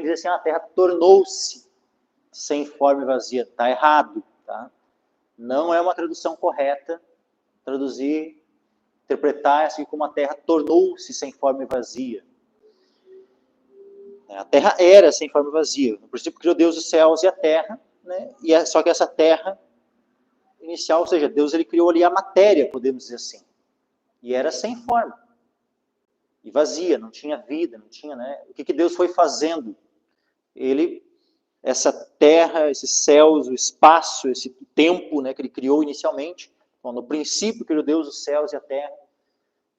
alguém diz assim, a terra tornou-se sem forma e vazia. Está errado, tá? Não é uma tradução correta traduzir, interpretar assim como a terra tornou-se sem forma e vazia. A terra era sem forma e vazia. No princípio criou Deus os céus e a terra, né? Só que essa terra inicial, ou seja, Deus ele criou ali a matéria, podemos dizer assim. E era sem forma. E vazia, não tinha vida, não tinha, né? O que Deus foi fazendo? Essa terra, esses céus, o espaço, esse tempo, né, que ele criou inicialmente. Então, no princípio criou Deus os céus e a terra.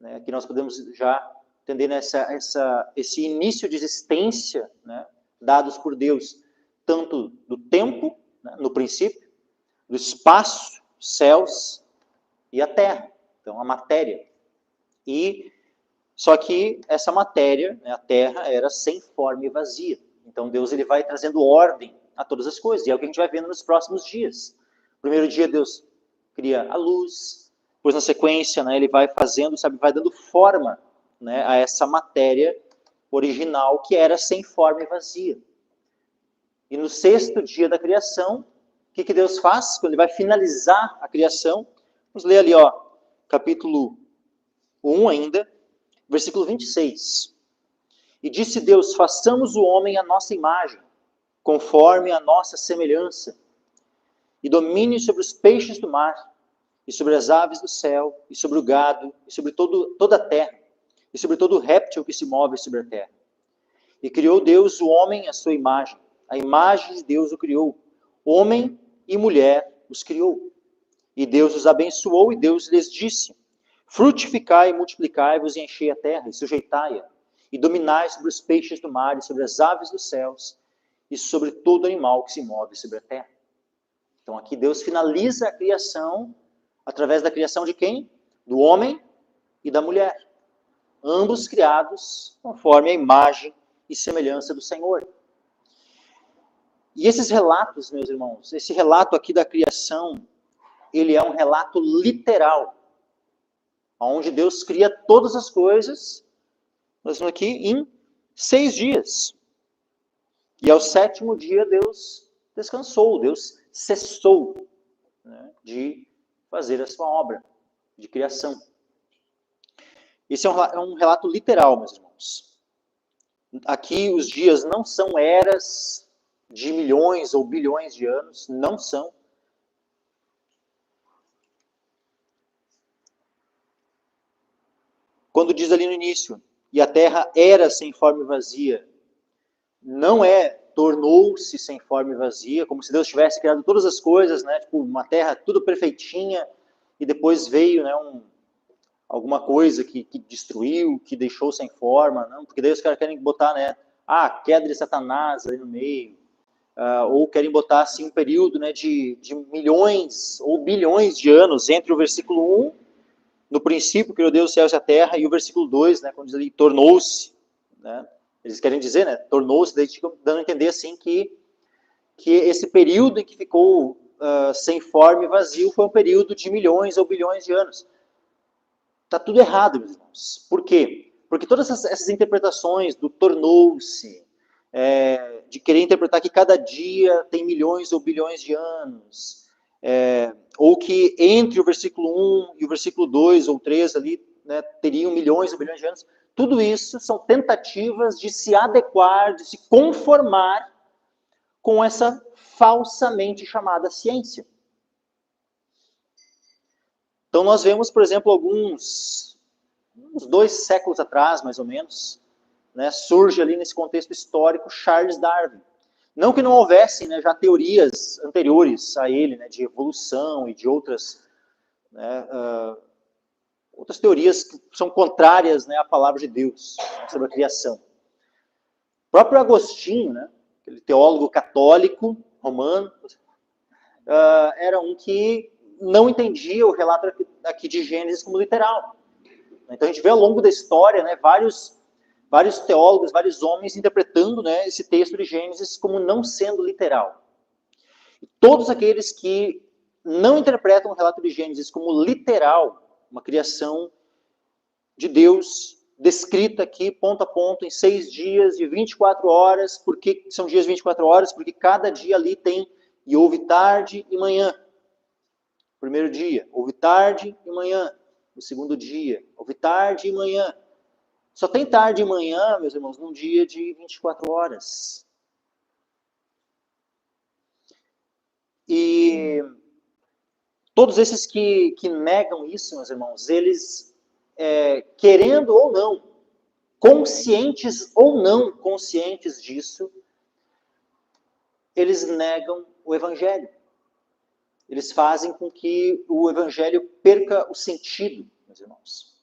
Né, que nós podemos já entender esse início de existência, né, dados por Deus, tanto do tempo, né, no princípio, do espaço, céus e a terra. Então, a matéria. Só que essa matéria, né, a terra, era sem forma e vazia. Então Deus ele vai trazendo ordem a todas as coisas. E é o que a gente vai vendo nos próximos dias. No primeiro dia Deus cria a luz. Depois na sequência, né, ele vai fazendo, sabe, vai dando forma, né, a essa matéria original que era sem forma e vazia. E no sexto dia da criação, o que Deus faz? Quando ele vai finalizar a criação, vamos ler ali, ó, capítulo 1 ainda, versículo 26. E disse Deus, façamos o homem à nossa imagem, conforme a nossa semelhança, e domine sobre os peixes do mar, e sobre as aves do céu, e sobre o gado, e sobre toda a terra, e sobre todo réptil que se move sobre a terra. E criou Deus o homem à sua imagem, a imagem de Deus o criou, homem e mulher os criou. E Deus os abençoou, e Deus lhes disse, frutificai e multiplicai-vos e enchei a terra, e sujeitai-a, e dominai sobre os peixes do mar, e sobre as aves dos céus, e sobre todo animal que se move sobre a terra. Então aqui Deus finaliza a criação, através da criação de quem? Do homem e da mulher. Ambos criados conforme a imagem e semelhança do Senhor. E esses relatos, meus irmãos, esse relato aqui da criação, ele é um relato literal, onde Deus cria todas as coisas, nós estamos aqui em 6 dias. E ao 7º dia Deus descansou, Deus cessou, né, de fazer a sua obra de criação. Esse é um relato literal, meus irmãos. Aqui os dias não são eras de milhões ou bilhões de anos, não são. Quando diz ali no início, e a terra era sem forma e vazia, não é tornou-se sem forma e vazia, como se Deus tivesse criado todas as coisas, né, tipo uma terra tudo perfeitinha, e depois veio, né, alguma coisa que destruiu, que deixou sem forma, não, porque daí os caras querem botar, né, queda de Satanás ali no meio, ou querem botar assim um período, né, de milhões ou bilhões de anos entre o versículo 1, no princípio criou Deus os céus e a terra, e o versículo 2, né, quando diz ali, tornou-se, né, eles querem dizer, né, tornou-se, daí ficam dando a entender assim que esse período em que ficou sem forma e vazio foi um período de milhões ou bilhões de anos. Está tudo errado, meus irmãos. Por quê? Porque todas essas interpretações do tornou-se, de querer interpretar que cada dia tem milhões ou bilhões de anos, ou que entre o versículo 1 e o versículo 2 ou 3 ali, né, teriam milhões ou bilhões de anos, tudo isso são tentativas de se adequar, de se conformar com essa falsamente chamada ciência. Então nós vemos, por exemplo, uns 2 séculos atrás, mais ou menos, né, surge ali nesse contexto histórico Charles Darwin. Não que não houvessem, né, já teorias anteriores a ele, né, de evolução e de outras, né, outras teorias que são contrárias, né, à palavra de Deus, né, sobre a criação. O próprio Agostinho, né, aquele teólogo católico romano, era um que não entendia o relato aqui de Gênesis como literal. Então a gente vê ao longo da história, né, vários teólogos, vários homens interpretando, né, esse texto de Gênesis como não sendo literal. E todos aqueles que não interpretam o relato de Gênesis como literal, uma criação de Deus, descrita aqui, ponto a ponto, em 6 dias de 24 horas. Por que são dias de 24 horas? Porque cada dia ali tem e houve tarde e manhã. Primeiro dia, houve tarde e manhã. O segundo dia, houve tarde e manhã. Só tem tarde e manhã, meus irmãos, num dia de 24 horas. E todos esses que negam isso, meus irmãos, eles, querendo ou não, conscientes ou não conscientes disso, eles negam o Evangelho. Eles fazem com que o Evangelho perca o sentido, meus irmãos.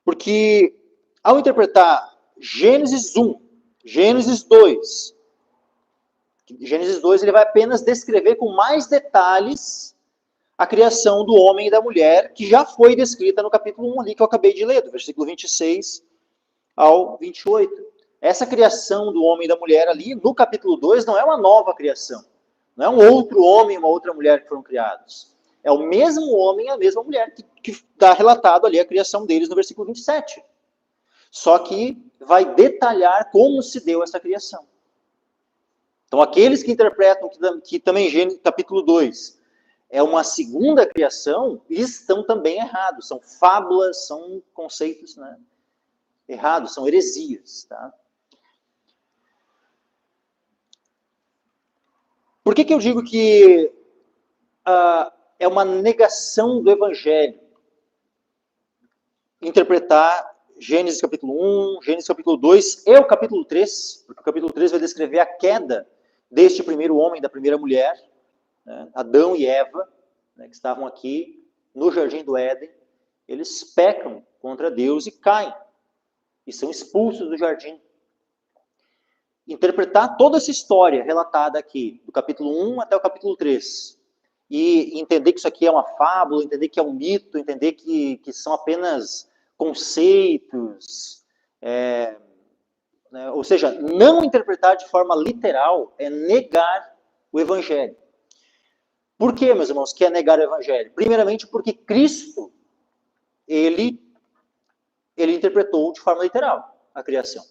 Porque ao interpretar Gênesis 1, Gênesis 2, Gênesis 2 ele vai apenas descrever com mais detalhes a criação do homem e da mulher, que já foi descrita no capítulo 1 ali, que eu acabei de ler, do versículo 26 ao 28. Essa criação do homem e da mulher ali, no capítulo 2, não é uma nova criação. Não é um outro homem e uma outra mulher que foram criados. É o mesmo homem e a mesma mulher que está relatado ali a criação deles no versículo 27. Só que vai detalhar como se deu essa criação. Então, aqueles que interpretam que também Gênesis capítulo 2 é uma segunda criação, estão também errados. São fábulas, são conceitos, né, errados, são heresias. Tá? Por que eu digo que é uma negação do Evangelho interpretar Gênesis capítulo 1, Gênesis capítulo 2 e o capítulo 3, porque o capítulo 3 vai descrever a queda deste primeiro homem, da primeira mulher, né, Adão e Eva, né, que estavam aqui no Jardim do Éden. Eles pecam contra Deus e caem, e são expulsos do jardim. Interpretar toda essa história relatada aqui, do capítulo 1 até o capítulo 3, e entender que isso aqui é uma fábula, entender que é um mito, entender que são apenas conceitos, né, ou seja, não interpretar de forma literal é negar o Evangelho. Por que, meus irmãos, que é negar o Evangelho? Primeiramente porque Cristo, ele interpretou de forma literal a criação.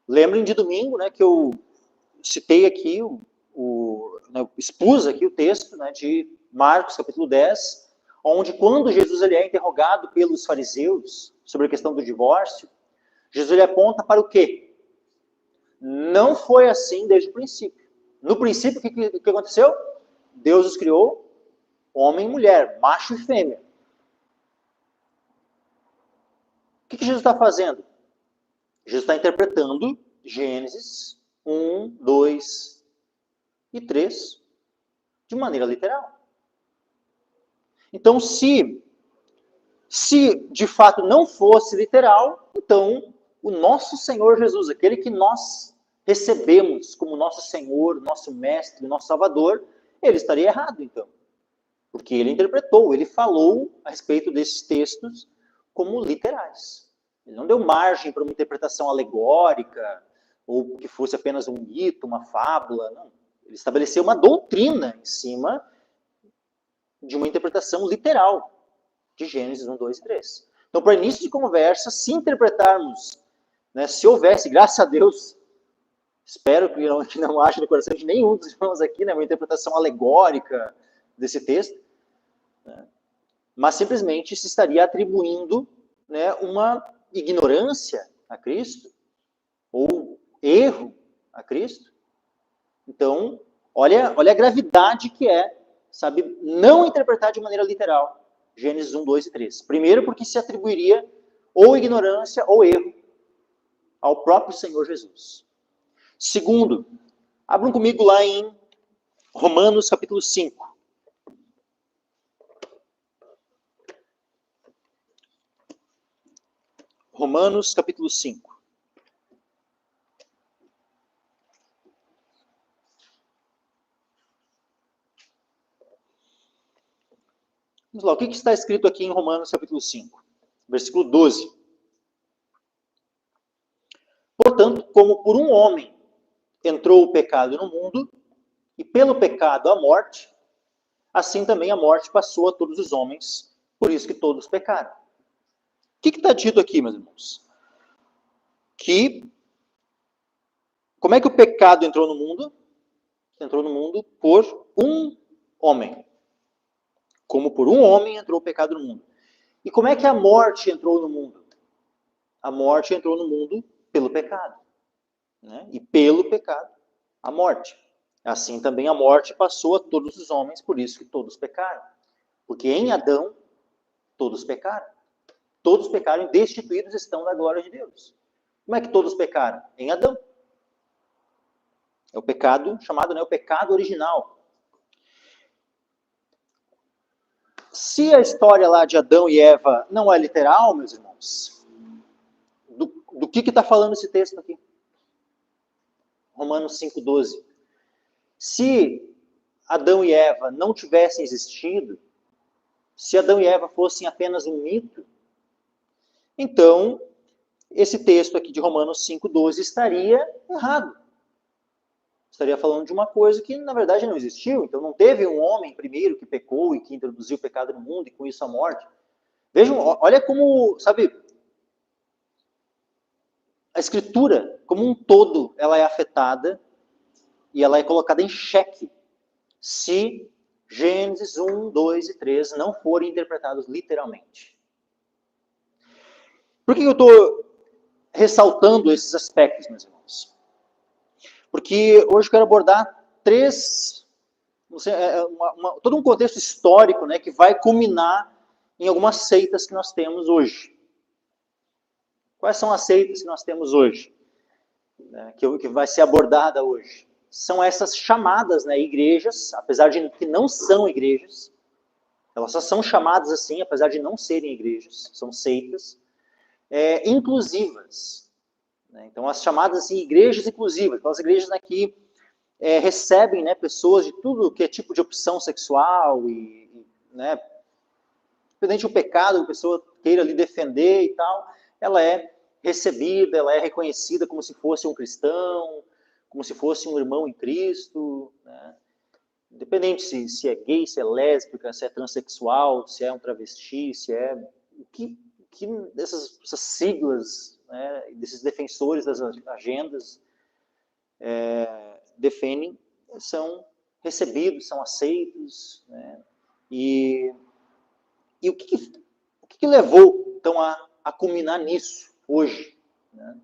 Lembrem de domingo, né, que eu citei aqui, expus aqui o texto, né, de Marcos, capítulo 10, onde quando Jesus ele é interrogado pelos fariseus sobre a questão do divórcio, Jesus ele aponta para o quê? Não foi assim desde o princípio. No princípio, o que aconteceu? Deus os criou, homem e mulher, macho e fêmea. O que Jesus está fazendo? Jesus está interpretando Gênesis 1, 2 e 3 de maneira literal. Então, se de fato não fosse literal, então o nosso Senhor Jesus, aquele que nós recebemos como nosso Senhor, nosso Mestre, nosso Salvador, ele estaria errado, então. Porque ele interpretou, ele falou a respeito desses textos como literais. Ele não deu margem para uma interpretação alegórica, ou que fosse apenas um mito, uma fábula. Não. Ele estabeleceu uma doutrina em cima de uma interpretação literal de Gênesis 1, 2 e 3. Então, para início de conversa, se interpretarmos, né, se houvesse, graças a Deus, espero que não haja no coração de nenhum dos irmãos aqui, né, uma interpretação alegórica desse texto, né, mas simplesmente se estaria atribuindo, né, uma ignorância a Cristo, ou erro a Cristo. Então, olha a gravidade que é, sabe, não interpretar de maneira literal Gênesis 1, 2 e 3. Primeiro, porque se atribuiria ou ignorância ou erro ao próprio Senhor Jesus. Segundo, abram comigo lá em Romanos capítulo 5. Romanos capítulo 5. Vamos lá, o que está escrito aqui em Romanos capítulo 5? Versículo 12. Portanto, como por um homem entrou o pecado no mundo, e pelo pecado a morte, assim também a morte passou a todos os homens, por isso que todos pecaram. O que está dito aqui, meus irmãos? Como é que o pecado entrou no mundo? Entrou no mundo por um homem. Como por um homem entrou o pecado no mundo. E como é que a morte entrou no mundo? A morte entrou no mundo pelo pecado. Né? E pelo pecado, a morte. Assim também a morte passou a todos os homens, por isso que todos pecaram. Porque em Adão, todos pecaram. Todos pecaram e destituídos estão da glória de Deus. Como é que todos pecaram? Em Adão. É o pecado chamado, né, o pecado original. Se a história lá de Adão e Eva não é literal, meus irmãos, do que está falando esse texto aqui? Romanos 5,12. Se Adão e Eva não tivessem existido, se Adão e Eva fossem apenas um mito, então esse texto aqui de Romanos 5,12 estaria errado. Estaria falando de uma coisa que, na verdade, não existiu. Então, não teve um homem primeiro que pecou e que introduziu o pecado no mundo e com isso a morte. Vejam, olha como, sabe, a Escritura, como um todo, ela é afetada e ela é colocada em xeque se Gênesis 1, 2 e 3 não forem interpretados literalmente. Por que eu estou ressaltando esses aspectos, meus irmãos? Porque hoje eu quero abordar todo um contexto histórico, né, que vai culminar em algumas seitas que nós temos hoje. Quais são as seitas que nós temos hoje? Né, que vai ser abordada hoje? São essas chamadas, né, igrejas, apesar de que não são igrejas, elas só são chamadas assim, apesar de não serem igrejas, são seitas, inclusivas. Então, as chamadas assim, igrejas inclusivas, aquelas igrejas que recebem, né, pessoas de tudo que é tipo de opção sexual, né, independente do pecado que a pessoa queira ali defender e tal, ela é recebida, ela é reconhecida como se fosse um cristão, como se fosse um irmão em Cristo, né? Independente se é gay, se é lésbica, se é transexual, se é um travesti, se é... O que essas siglas, né, desses defensores das agendas defendem, são recebidos, são aceitos, né? E o que levou, então, a culminar nisso, hoje? Né?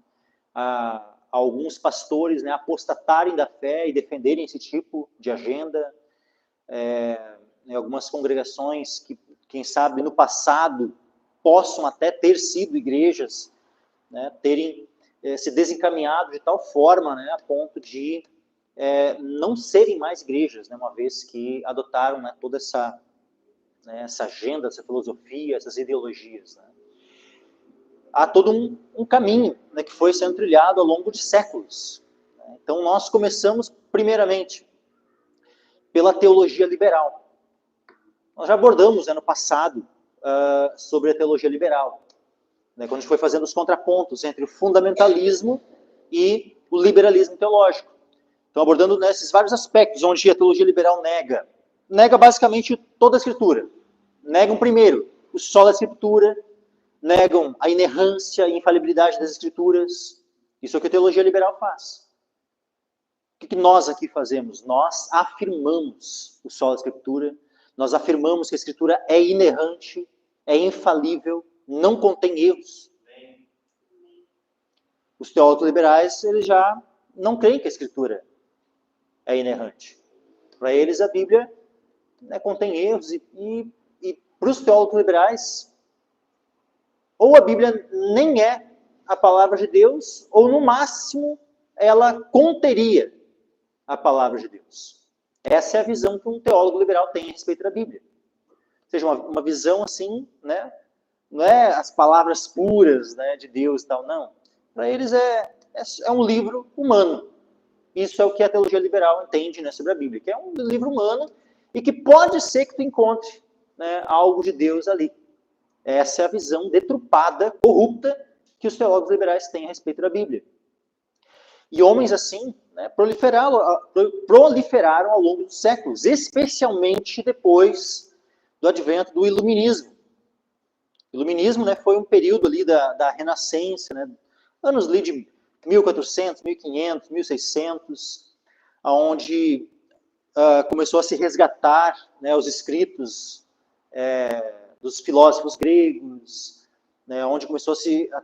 A alguns pastores, né, apostatarem da fé e defenderem esse tipo de agenda. Em algumas congregações que, quem sabe, no passado, possam até ter sido igrejas, né, terem se desencaminhado de tal forma, né, a ponto de não serem mais igrejas, né, uma vez que adotaram, né, toda essa agenda, essa filosofia, essas ideologias. Né. Há todo um caminho, né, que foi sendo trilhado ao longo de séculos. Né. Então, nós começamos, primeiramente, pela teologia liberal. Nós já abordamos, né, no passado sobre a teologia liberal, né, quando a gente foi fazendo os contrapontos entre o fundamentalismo e o liberalismo teológico. Então, abordando nesses vários aspectos, onde a teologia liberal nega basicamente toda a Escritura. Negam, primeiro, o solo da Escritura, negam a inerrância e infalibilidade das Escrituras. Isso é o que a teologia liberal faz. O que nós aqui fazemos? Nós afirmamos o solo da Escritura, nós afirmamos que a Escritura é inerrante, é infalível, não contém erros. Os teólogos liberais, eles já não creem que a Escritura é inerrante. Para eles, a Bíblia, né, contém erros e para os teólogos liberais, ou a Bíblia nem é a palavra de Deus, ou no máximo ela conteria a palavra de Deus. Essa é a visão que um teólogo liberal tem a respeito da Bíblia. Ou seja, uma visão assim, né, não é as palavras puras, né, de Deus e tal, não. Para eles é um livro humano. Isso é o que a teologia liberal entende, né, sobre a Bíblia, que é um livro humano e que pode ser que tu encontre, né, algo de Deus ali. Essa é a visão deturpada, corrupta, que os teólogos liberais têm a respeito da Bíblia. E homens assim, né, proliferaram ao longo dos séculos, especialmente depois do advento do iluminismo. Iluminismo, né, foi um período ali da Renascença, né, anos ali de 1400, 1500, 1600, onde começou a se resgatar, né, os escritos dos filósofos gregos, né, onde começou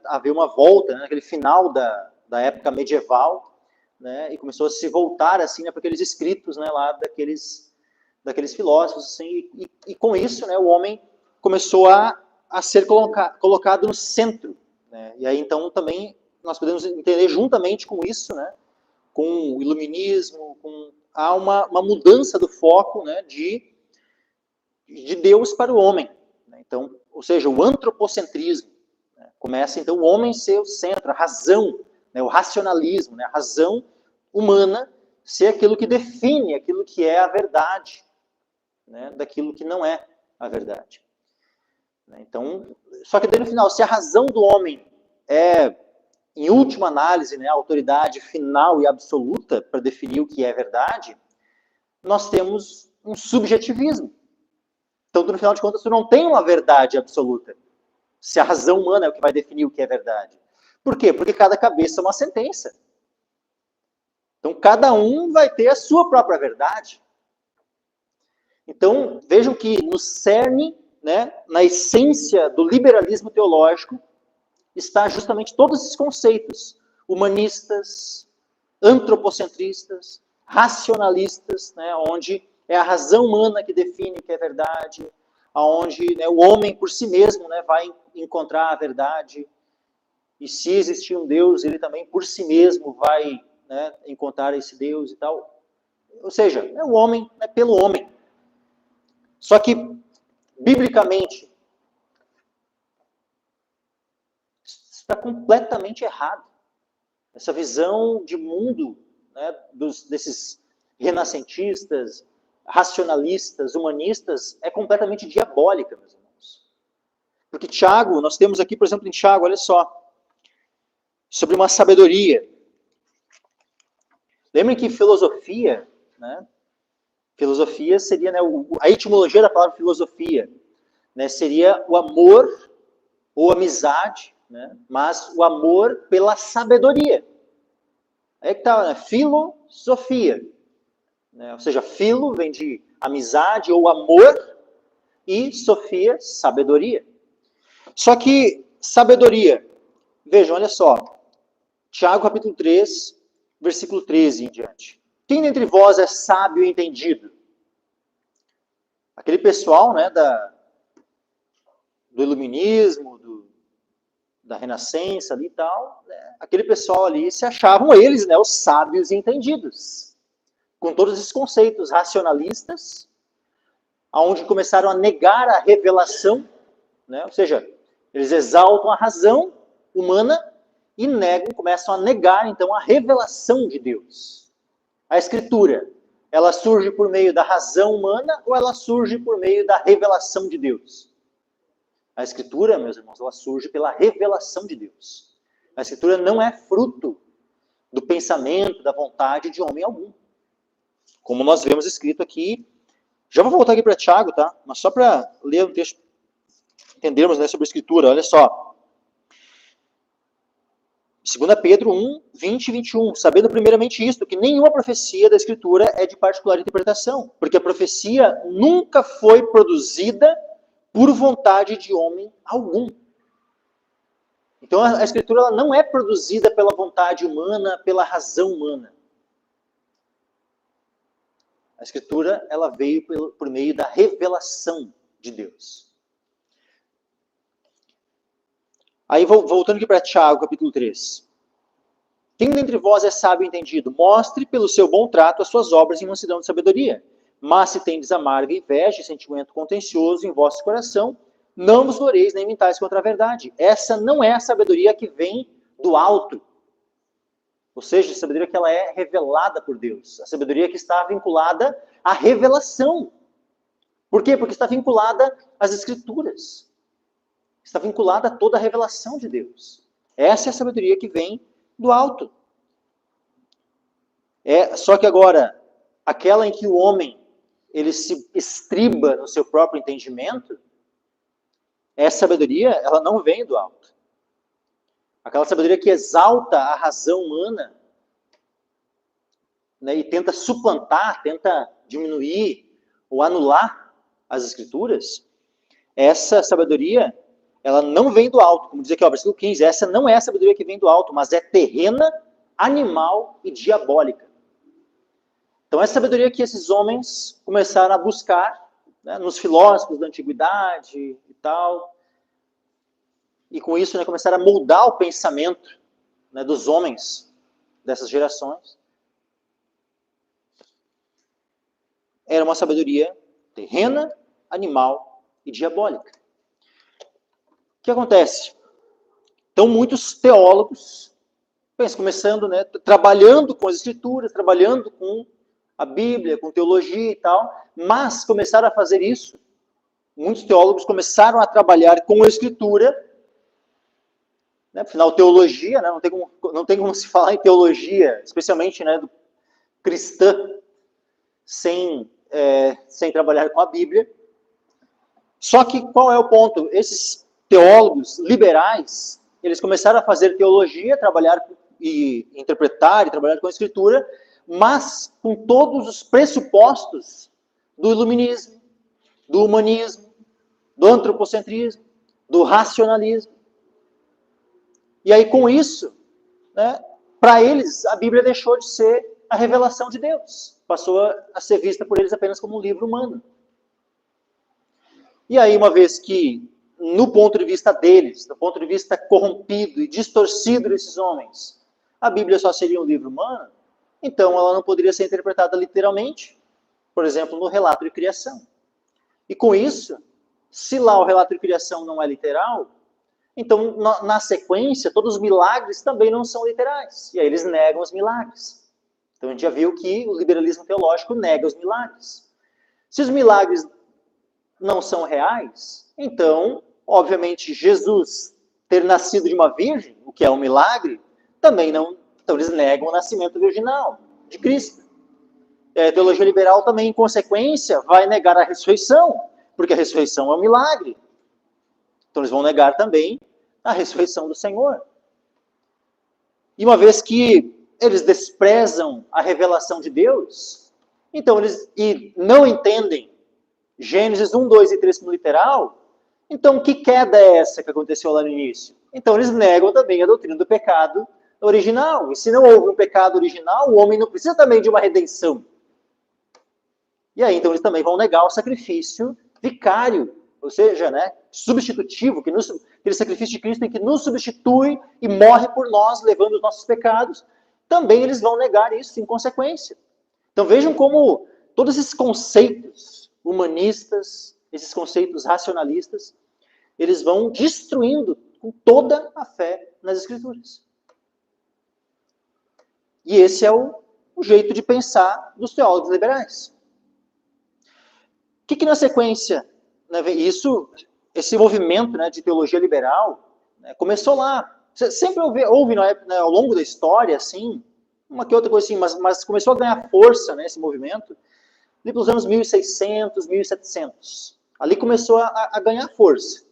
a haver uma volta, né, naquele final da época medieval, né, e começou a se voltar assim, né, para aqueles escritos, né, lá daqueles filósofos, assim, e com isso, né, o homem começou a ser colocado no centro, né, e aí então também nós podemos entender juntamente com isso, né, com o iluminismo, há uma mudança do foco, né, de Deus para o homem, né, então, ou seja, o antropocentrismo, né, começa então o homem ser o centro, a razão, né, o racionalismo, né, a razão humana ser aquilo que define aquilo que é a verdade, né, daquilo que não é a verdade. Então, só que daí no final, se a razão do homem é, em última análise, né, a autoridade final e absoluta para definir o que é verdade, nós temos um subjetivismo. Então, no final de contas, tu não tem uma verdade absoluta. Se a razão humana é o que vai definir o que é verdade. Por quê? Porque cada cabeça é uma sentença. Então, cada um vai ter a sua própria verdade. Então, vejam que no cerne, né, na essência do liberalismo teológico, está justamente todos esses conceitos humanistas, antropocentristas, racionalistas, né, onde é a razão humana que define o que é verdade, onde, né, o homem por si mesmo, né, vai encontrar a verdade, e se existir um Deus, ele também por si mesmo vai, né, encontrar esse Deus e tal. Ou seja, é o homem, é pelo homem. Só que, biblicamente, está completamente errado. Essa visão de mundo, né, desses renascentistas, racionalistas, humanistas, é completamente diabólica, meus irmãos. Porque Tiago, nós temos aqui, por exemplo, em Tiago, olha só, sobre uma sabedoria. Lembrem que filosofia, né, filosofia seria, né, a etimologia da palavra filosofia, né, seria o amor ou amizade, né, mas o amor pela sabedoria. Aí que está, né, filosofia. Né, ou seja, filo vem de amizade ou amor e sofia, sabedoria. Só que sabedoria, vejam, olha só, Tiago capítulo 3, versículo 13 em diante. Quem dentre vós é sábio e entendido? Aquele pessoal, né, do iluminismo, da renascença ali e tal, né, aquele pessoal ali se achavam eles, né, os sábios e entendidos, com todos esses conceitos racionalistas, aonde começaram a negar a revelação, né, ou seja, eles exaltam a razão humana e começam a negar então a revelação de Deus. A Escritura, ela surge por meio da razão humana ou ela surge por meio da revelação de Deus? A Escritura, meus irmãos, ela surge pela revelação de Deus. A Escritura não é fruto do pensamento, da vontade de homem algum. Como nós vemos escrito aqui, já vou voltar aqui para Tiago, tá? Mas só para ler um texto, entendermos, né, sobre a Escritura, olha só. 2 Pedro 1, 20 e 21, sabendo primeiramente isto, que nenhuma profecia da Escritura é de particular interpretação, porque a profecia nunca foi produzida por vontade de homem algum. Então a Escritura ela não é produzida pela vontade humana, pela razão humana. A Escritura ela veio por meio da revelação de Deus. Aí, voltando aqui para Tiago, capítulo 3. Quem dentre vós é sábio e entendido? Mostre pelo seu bom trato as suas obras em mansidão de sabedoria. Mas se tendes amarga inveja e sentimento contencioso em vosso coração, não vos gloreis nem mentais contra a verdade. Essa não é a sabedoria que vem do alto. Ou seja, a sabedoria que ela é revelada por Deus. A sabedoria que está vinculada à revelação. Por quê? Porque está vinculada às Escrituras. Está vinculada a toda a revelação de Deus. Essa é a sabedoria que vem do alto. Só que agora, aquela em que o homem ele se estriba no seu próprio entendimento, essa sabedoria, ela não vem do alto. Aquela sabedoria que exalta a razão humana, né, e tenta suplantar, tenta diminuir ou anular as escrituras, essa sabedoria, ela não vem do alto. Como diz aqui, ó, versículo 15, essa não é a sabedoria que vem do alto, mas é terrena, animal e diabólica. Então, essa sabedoria que esses homens começaram a buscar, né, nos filósofos da antiguidade e tal, e com isso, né, começaram a moldar o pensamento, né, dos homens dessas gerações. Era uma sabedoria terrena, animal e diabólica. O que acontece? Então, muitos teólogos, começando, né, trabalhando com as escrituras, trabalhando com a Bíblia, com teologia e tal, mas começaram a fazer isso. Muitos teólogos começaram a trabalhar com a escritura, né, afinal, teologia, né, não tem como se falar em teologia, especialmente, né, cristã, sem trabalhar com a Bíblia. Só que qual é o ponto? Esses teólogos liberais, eles começaram a fazer teologia, trabalhar e interpretar e trabalhar com a escritura, mas com todos os pressupostos do iluminismo, do humanismo, do antropocentrismo, do racionalismo. E aí, com isso, né, para eles, a Bíblia deixou de ser a revelação de Deus. Passou a ser vista por eles apenas como um livro humano. E aí, uma vez que, no ponto de vista deles, do ponto de vista corrompido e distorcido desses homens, a Bíblia só seria um livro humano, então ela não poderia ser interpretada literalmente, por exemplo, no relato de criação. E com isso, se lá o relato de criação não é literal, então na sequência, todos os milagres também não são literais. E aí eles negam os milagres. Então a gente já viu que o liberalismo teológico nega os milagres. Se os milagres não são reais, então, obviamente, Jesus ter nascido de uma virgem, o que é um milagre, também não. Então eles negam o nascimento virginal de Cristo. A teologia liberal também, em consequência, vai negar a ressurreição, porque a ressurreição é um milagre. Então eles vão negar também a ressurreição do Senhor. E uma vez que eles desprezam a revelação de Deus, então eles não entendem Gênesis 1, 2 e 3 como literal, então que queda é essa que aconteceu lá no início? Então eles negam também a doutrina do pecado original. E se não houve um pecado original, o homem não precisa também de uma redenção. E aí então eles também vão negar o sacrifício vicário, ou seja, né, substitutivo, aquele sacrifício de Cristo em que nos substitui e morre por nós, levando os nossos pecados. Também eles vão negar isso em consequência. Então vejam como todos esses conceitos humanistas, esses conceitos racionalistas, eles vão destruindo com toda a fé nas Escrituras. E esse é o jeito de pensar dos teólogos liberais. O que na sequência, né, esse movimento, né, de teologia liberal, né, começou lá. Sempre houve né, ao longo da história, assim, uma que outra coisa assim, mas começou a ganhar força, né, esse movimento, ali pelos anos 1600, 1700. Ali começou a ganhar força.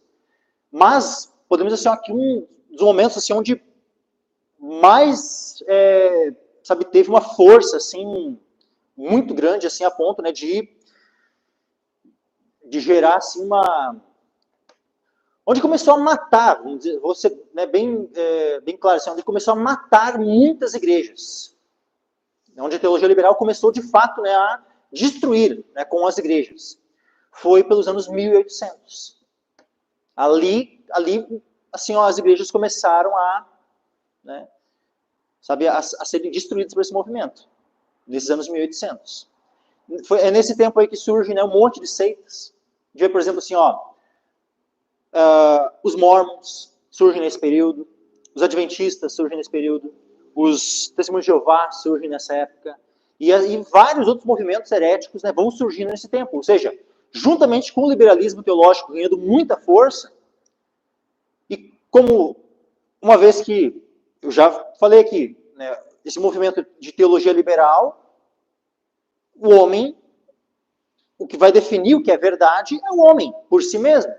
Mas, podemos dizer assim, que um dos momentos assim, onde mais, teve uma força assim, muito grande, assim, a ponto, né, de gerar assim, onde começou a matar, vamos dizer, vou ser, né, bem claro, assim, onde começou a matar muitas igrejas. Onde a teologia liberal começou, de fato, né, a destruir, né, com as igrejas. Foi pelos anos 1800. Ali assim, ó, as igrejas começaram né, a serem destruídas por esse movimento, nesses anos 1800. É nesse tempo aí que surge, né, um monte de seitas. A gente vê, por exemplo, assim, ó, os mormons surgem nesse período, os adventistas surgem nesse período, os testemunhos de Jeová surgem nessa época, e vários outros movimentos heréticos, né, vão surgindo nesse tempo. Ou seja, juntamente com o liberalismo teológico ganhando muita força, e como, uma vez que, eu já falei aqui, né, esse movimento de teologia liberal, o homem, o que vai definir o que é verdade é o homem, por si mesmo.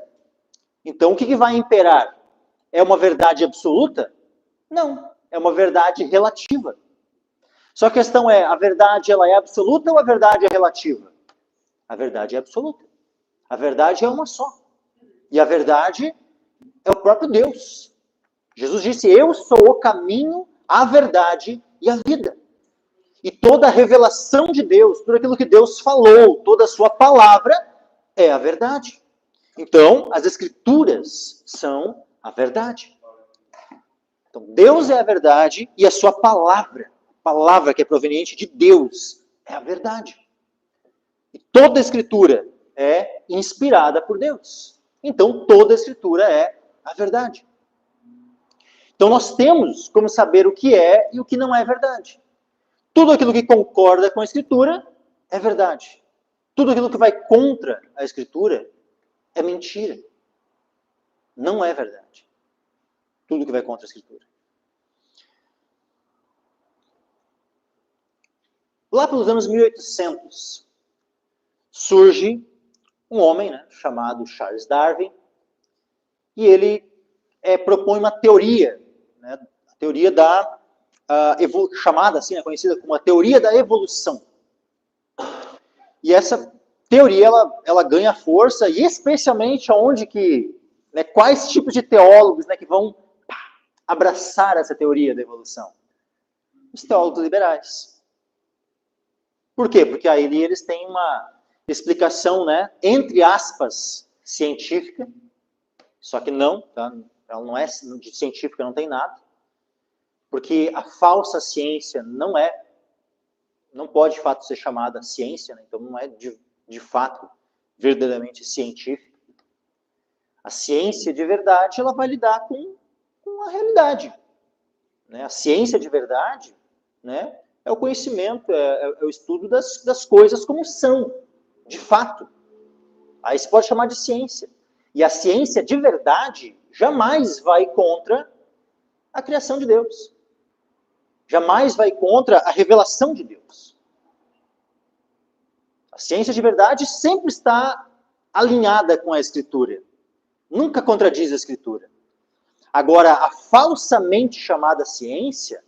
Então, o que vai imperar? É uma verdade absoluta? Não, é uma verdade relativa. Só a questão é, a verdade ela é absoluta ou a verdade é relativa? A verdade é absoluta. A verdade é uma só. E a verdade é o próprio Deus. Jesus disse, eu sou o caminho, a verdade e a vida. E toda a revelação de Deus, tudo aquilo que Deus falou, toda a sua palavra, é a verdade. Então, as Escrituras são a verdade. Então, Deus é a verdade e a sua palavra, a palavra que é proveniente de Deus, é a verdade. E toda a Escritura é inspirada por Deus. Então, toda a Escritura é a verdade. Então, nós temos como saber o que é e o que não é verdade. Tudo aquilo que concorda com a Escritura é verdade. Tudo aquilo que vai contra a Escritura é mentira. Não é verdade. Tudo que vai contra a Escritura. Lá pelos anos 1800, surge um homem, né, chamado Charles Darwin, e ele propõe uma teoria, né, a teoria da chamada assim, conhecida como a teoria da evolução. E essa teoria ela ganha força, e especialmente onde que, né, quais tipos de teólogos, né, que vão abraçar essa teoria da evolução? Os teólogos liberais. Por quê? Porque aí eles têm uma explicação, né, entre aspas, científica, só que não, tá? Ela não é de científica, não tem nada, porque a falsa ciência não pode de fato ser chamada ciência, né? Então não é de fato verdadeiramente científica. A ciência de verdade ela vai lidar com a realidade, né? A ciência de verdade, né, é o conhecimento, é o estudo das coisas como são, de fato. Aí se pode chamar de ciência. E a ciência de verdade jamais vai contra a criação de Deus. Jamais vai contra a revelação de Deus. A ciência de verdade sempre está alinhada com a Escritura. Nunca contradiz a Escritura. Agora, a falsamente chamada ciência,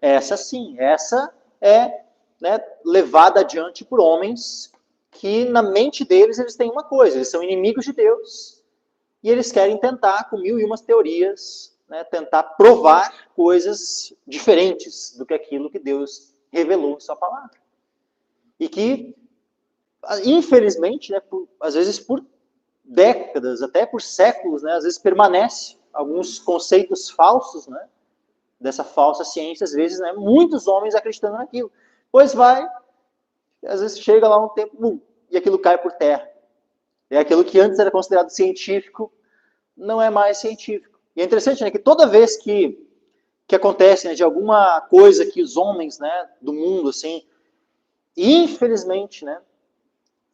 essa sim, essa é, né, levada adiante por homens que na mente deles eles têm uma coisa, eles são inimigos de Deus e eles querem tentar, com mil e umas teorias, né, tentar provar coisas diferentes do que aquilo que Deus revelou em sua palavra. E que, infelizmente, né, às vezes por décadas, até por séculos, né, às vezes permanece alguns conceitos falsos, né, dessa falsa ciência, às vezes, né, muitos homens acreditando naquilo. Pois vai, às vezes chega lá um tempo, e aquilo cai por terra. E aquilo que antes era considerado científico, não é mais científico. E é interessante, né, que toda vez que acontece, né, de alguma coisa que os homens, né, do mundo, assim, infelizmente, né,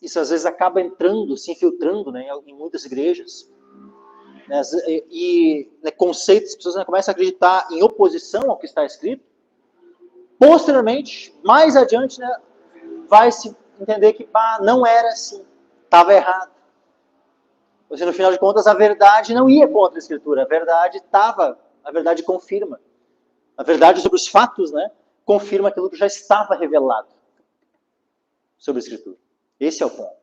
isso às vezes acaba entrando, se infiltrando, né, em muitas igrejas, né, e né, conceitos, as pessoas, né, começam a acreditar em oposição ao que está escrito. Posteriormente, mais adiante, né, vai se entender que não era assim, estava errado. Ou seja, no final de contas, a verdade não ia contra a Escritura, a verdade confirma. A verdade sobre os fatos, né, confirma aquilo que já estava revelado sobre a Escritura. Esse é o ponto.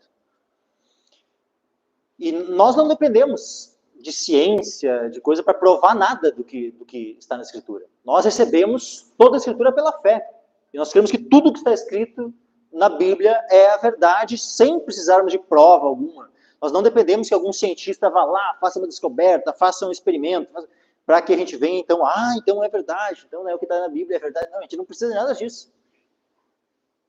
E nós não dependemos de ciência, de coisa para provar nada do que está na Escritura. Nós recebemos toda a Escritura pela fé. E nós cremos que tudo que está escrito na Bíblia é a verdade, sem precisarmos de prova alguma. Nós não dependemos que algum cientista vá lá, faça uma descoberta, faça um experimento, para que a gente venha, então, então é verdade, então né, o que está na Bíblia é verdade. Não, a gente não precisa de nada disso.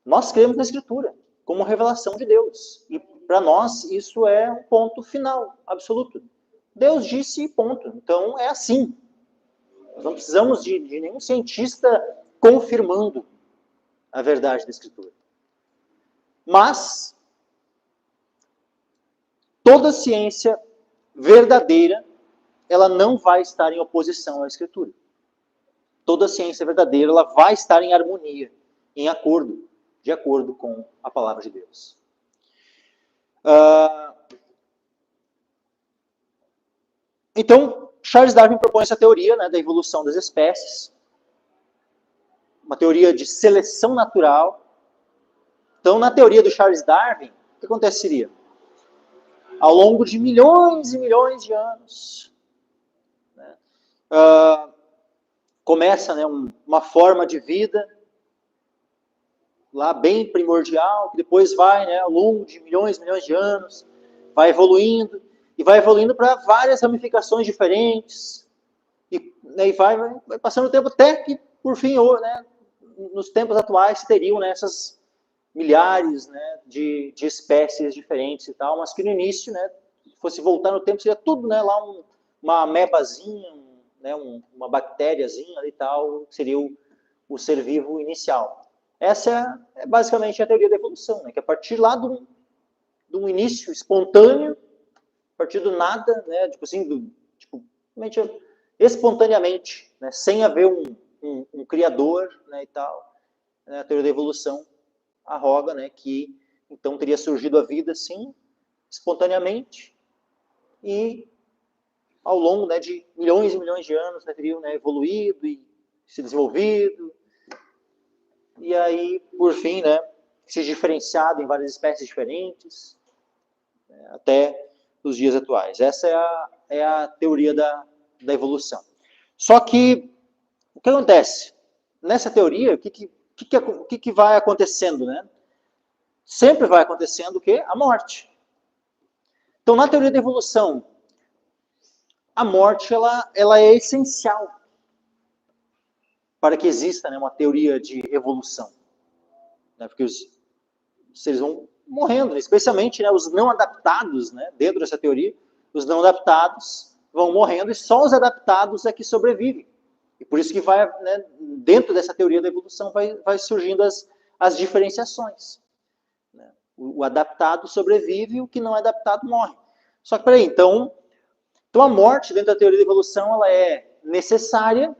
Nós cremos na Escritura, como revelação de Deus. E para nós, isso é um ponto final, absoluto. Deus disse ponto. Então, é assim. Nós não precisamos de nenhum cientista confirmando a verdade da Escritura. Mas, toda ciência verdadeira, ela não vai estar em oposição à Escritura. Toda ciência verdadeira, ela vai estar em harmonia, em acordo, de acordo com a palavra de Deus. Então, Charles Darwin propõe essa teoria, né, da evolução das espécies, uma teoria de seleção natural. Então, na teoria do Charles Darwin, o que aconteceria? Ao longo de milhões e milhões de anos, né, começa, né, uma forma de vida lá bem primordial, que depois vai, né, ao longo de milhões e milhões de anos, vai evoluindo, e vai evoluindo para várias ramificações diferentes, e vai passando o tempo até que, por fim, né, nos tempos atuais, teriam, né, essas milhares, né, de espécies diferentes e tal, mas que no início, né, se fosse voltar no tempo, seria tudo, né, lá uma amebazinha, né, uma bactériazinha e tal, seria o ser vivo inicial. Essa é basicamente a teoria da evolução, né, que a partir lá de um início espontâneo, a partir do nada, né, tipo assim, espontaneamente, né, sem haver um criador, né, e tal, né, a teoria da evolução arroga, né, que então teria surgido a vida, assim, espontaneamente, e ao longo, né, de milhões e milhões de anos, né, teriam, né, evoluído e se desenvolvido, e aí, por fim, né, se diferenciado em várias espécies diferentes, né, até os dias atuais. Essa é a teoria da evolução. Só que, o que acontece? Nessa teoria, o que vai acontecendo, né? Sempre vai acontecendo o quê? A morte. Então, na teoria da evolução, a morte ela é essencial para que exista, né, uma teoria de evolução. Né? Porque os seres vão morrendo, né? Especialmente, né, os não adaptados, né, dentro dessa teoria, os não adaptados vão morrendo e só os adaptados é que sobrevivem. E por isso que vai, né, dentro dessa teoria da evolução vai surgindo as diferenciações. Né? O adaptado sobrevive e o que não é adaptado morre. Só que, peraí, então a morte dentro da teoria da evolução ela é necessária,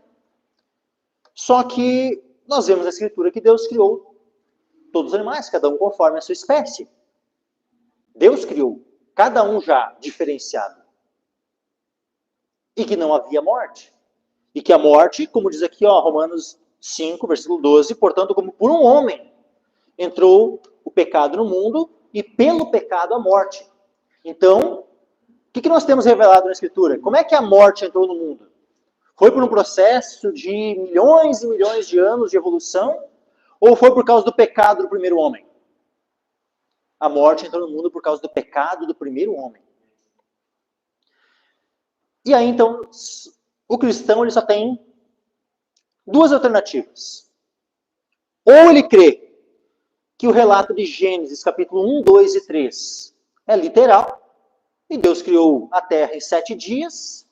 só que nós vemos na Escritura que Deus criou todos os animais, cada um conforme a sua espécie. Deus criou cada um já diferenciado. E que não havia morte. E que a morte, como diz aqui, ó, Romanos 5, versículo 12, portanto, como por um homem entrou o pecado no mundo e pelo pecado a morte. Então, o que nós temos revelado na Escritura? Como é que a morte entrou no mundo? Foi por um processo de milhões e milhões de anos de evolução? Ou foi por causa do pecado do primeiro homem? A morte entrou no mundo por causa do pecado do primeiro homem. E aí, então, o cristão ele só tem duas alternativas. Ou ele crê que o relato de Gênesis, capítulo 1, 2 e 3 é literal, e Deus criou a Terra em 7 dias,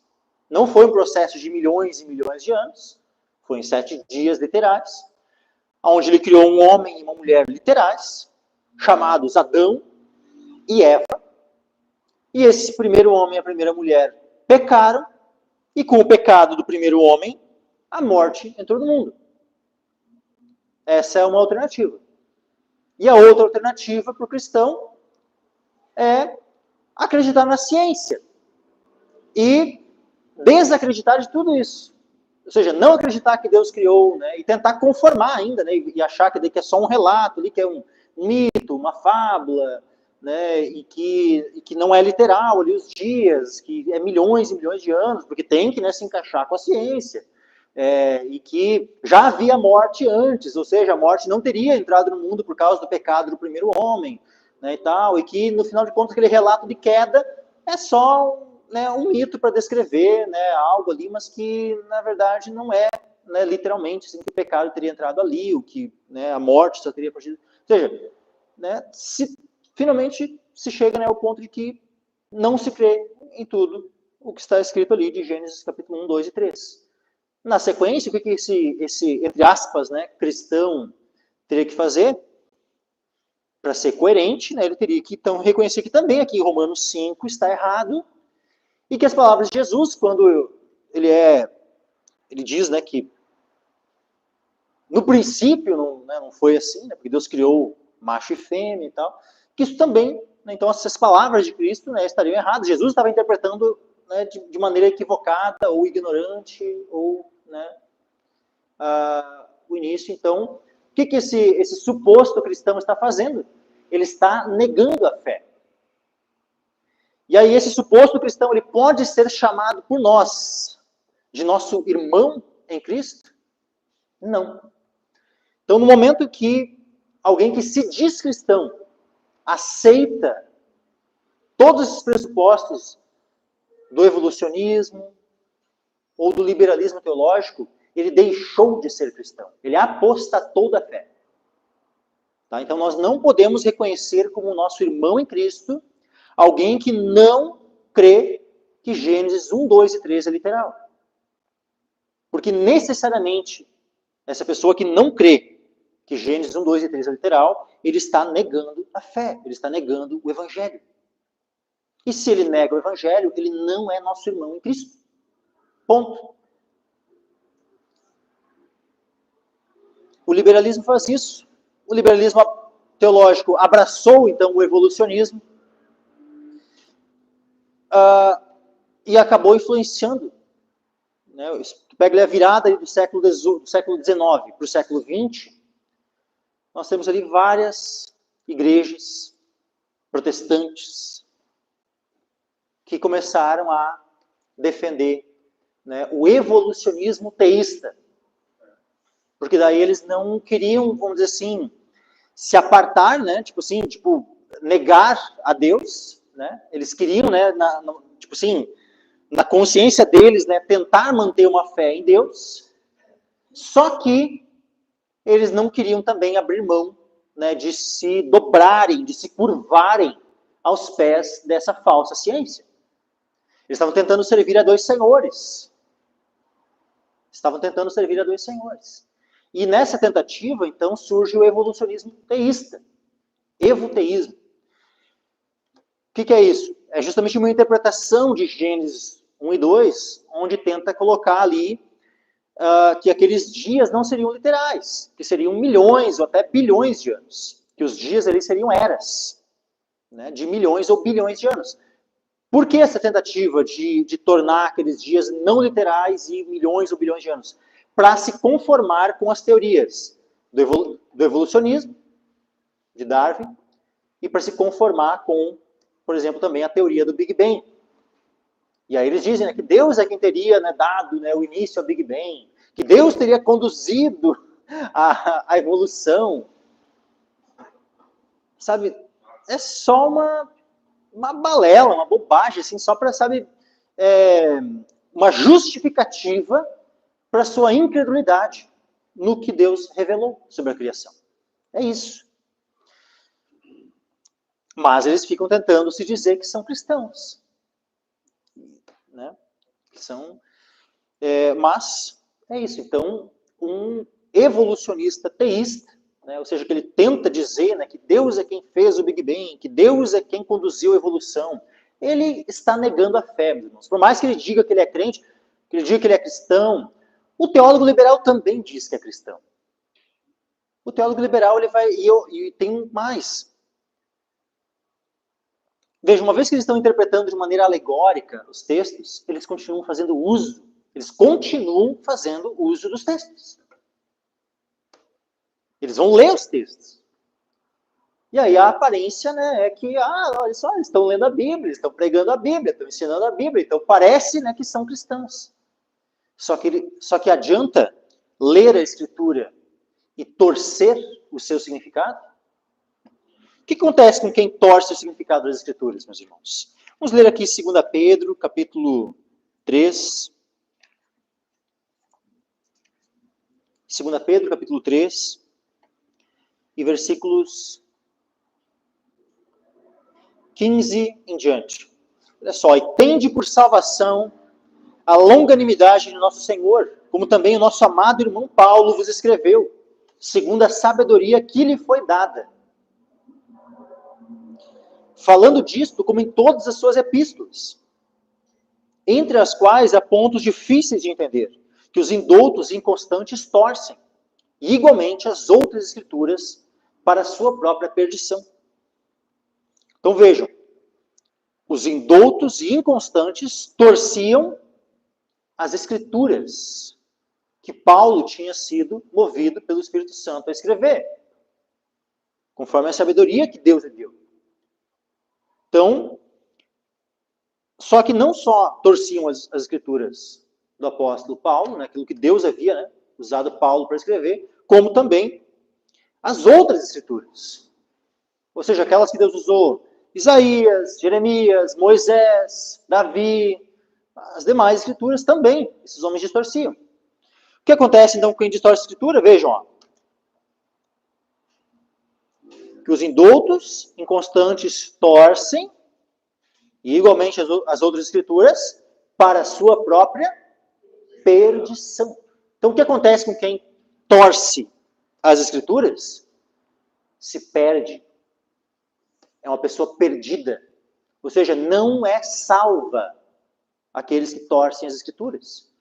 não foi um processo de milhões e milhões de anos, foi em 7 dias literais, onde ele criou um homem e uma mulher literais, chamados Adão e Eva, e esse primeiro homem e a primeira mulher pecaram, e com o pecado do primeiro homem, a morte entrou no mundo. Essa é uma alternativa. E a outra alternativa para o cristão é acreditar na ciência e desacreditar de tudo isso. Ou seja, não acreditar que Deus criou, né, e tentar conformar ainda, né, e achar que é só um relato, ali, que é um mito, uma fábula, né, e que não é literal ali os dias, que é milhões e milhões de anos, porque tem que, né, se encaixar com a ciência. E que já havia morte antes, ou seja, a morte não teria entrado no mundo por causa do pecado do primeiro homem, né, e tal, e que no final de contas aquele relato de queda é só, né, um mito para descrever, né, algo ali, mas que na verdade não é, né, literalmente assim, que o pecado teria entrado ali, o que, né, a morte só teria partido. Ou seja, né, finalmente se chega, né, ao ponto de que não se crê em tudo o que está escrito ali de Gênesis capítulo 1, 2 e 3. Na sequência, o que esse entre aspas, né, cristão teria que fazer? Para ser coerente, né, ele teria que então reconhecer que também aqui em Romanos 5 está errado, e que as palavras de Jesus, quando ele diz, né, que no princípio não foi assim, né, porque Deus criou macho e fêmea e tal, que isso também, né, então essas palavras de Cristo, né, estariam erradas. Jesus estava interpretando né, de maneira equivocada, ou ignorante, ou, né, o início. Então, o que esse suposto cristão está fazendo? Ele está negando a fé. E aí esse suposto cristão, ele pode ser chamado por nós de nosso irmão em Cristo? Não. Então, no momento que alguém que se diz cristão aceita todos esses pressupostos do evolucionismo ou do liberalismo teológico, ele deixou de ser cristão. Ele apostatou da fé. Tá? Então, nós não podemos reconhecer como nosso irmão em Cristo alguém que não crê que Gênesis 1, 2 e 3 é literal. Porque necessariamente, essa pessoa que não crê que Gênesis 1, 2 e 3 é literal, ele está negando a fé, ele está negando o Evangelho. E se ele nega o Evangelho, ele não é nosso irmão em Cristo. Ponto. O liberalismo faz isso. O liberalismo teológico abraçou, então, o evolucionismo e acabou influenciando. Né? Pega a virada do século XIX para o século XX, nós temos ali várias igrejas protestantes que começaram a defender, né, o evolucionismo teísta. Porque daí eles não queriam, vamos dizer assim, se apartar, né, negar a Deus, né? Eles queriam, né, na consciência deles, né, tentar manter uma fé em Deus, só que eles não queriam também abrir mão, né, de se dobrarem, de se curvarem aos pés dessa falsa ciência. Eles estavam tentando servir a dois senhores. E nessa tentativa, então, surge o evolucionismo teísta. Evoteísmo. O que é isso? É justamente uma interpretação de Gênesis 1 e 2, onde tenta colocar ali que aqueles dias não seriam literais, que seriam milhões ou até bilhões de anos. Que os dias ali seriam eras, né, de milhões ou bilhões de anos. Por que essa tentativa de tornar aqueles dias não literais e milhões ou bilhões de anos? Para se conformar com as teorias do evolucionismo, de Darwin, e para se conformar com, por exemplo, também a teoria do Big Bang. E aí eles dizem, né, que Deus é quem teria, né, dado, né, o início ao Big Bang, que Deus teria conduzido a evolução. Sabe, é só uma balela, uma bobagem, assim, só para, sabe, uma justificativa para a sua incredulidade no que Deus revelou sobre a criação. É isso. Mas eles ficam tentando se dizer que são cristãos. Né? Mas é isso. Então, um evolucionista teísta, né, ou seja, que ele tenta dizer, né, que Deus é quem fez o Big Bang, que Deus é quem conduziu a evolução, ele está negando a fé, meus irmãos. Por mais que ele diga que ele é crente, que ele diga que ele é cristão, o teólogo liberal também diz que é cristão. O teólogo liberal, ele vai, e tem mais. Veja, uma vez que eles estão interpretando de maneira alegórica os textos, eles continuam fazendo uso dos textos. Eles vão ler os textos. E aí a aparência, né, é que, olha só, eles estão lendo a Bíblia, eles estão pregando a Bíblia, estão ensinando a Bíblia, então parece, né, que são cristãos. Só que adianta ler a Escritura e torcer o seu significado? O que acontece com quem torce o significado das Escrituras, meus irmãos? Vamos ler aqui 2 Pedro, capítulo 3. 2 Pedro, capítulo 3, e versículos 15 em diante. Olha só, e tende por salvação a longanimidade de nosso Senhor, como também o nosso amado irmão Paulo vos escreveu, segundo a sabedoria que lhe foi dada. Falando disto, como em todas as suas epístolas, entre as quais há pontos difíceis de entender, que os indoutos e inconstantes torcem, e igualmente as outras escrituras para a sua própria perdição. Então vejam, os indoutos e inconstantes torciam as Escrituras que Paulo tinha sido movido pelo Espírito Santo a escrever, conforme a sabedoria que Deus lhe deu. Então, só que não só torciam as Escrituras do apóstolo Paulo, né, aquilo que Deus havia, né, usado Paulo para escrever, como também as outras Escrituras. Ou seja, aquelas que Deus usou Isaías, Jeremias, Moisés, Davi, as demais Escrituras também, esses homens distorciam. O que acontece então com quem distorce a Escritura? Vejam, ó, que os indoutos, inconstantes, torcem, e igualmente as outras Escrituras, para a sua própria perdição. Então, o que acontece com quem torce as Escrituras? Se perde. É uma pessoa perdida. Ou seja, não é salva aqueles que torcem as Escrituras.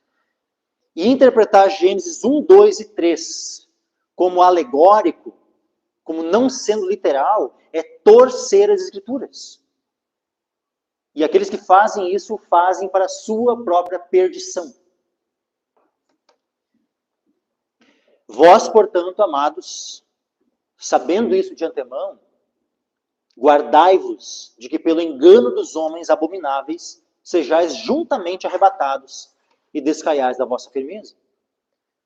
E interpretar Gênesis 1, 2 e 3 como alegórico, como não sendo literal, é torcer as Escrituras. E aqueles que fazem isso, fazem para a sua própria perdição. Vós, portanto, amados, sabendo isso de antemão, guardai-vos de que pelo engano dos homens abomináveis sejais juntamente arrebatados e descaiais da vossa firmeza.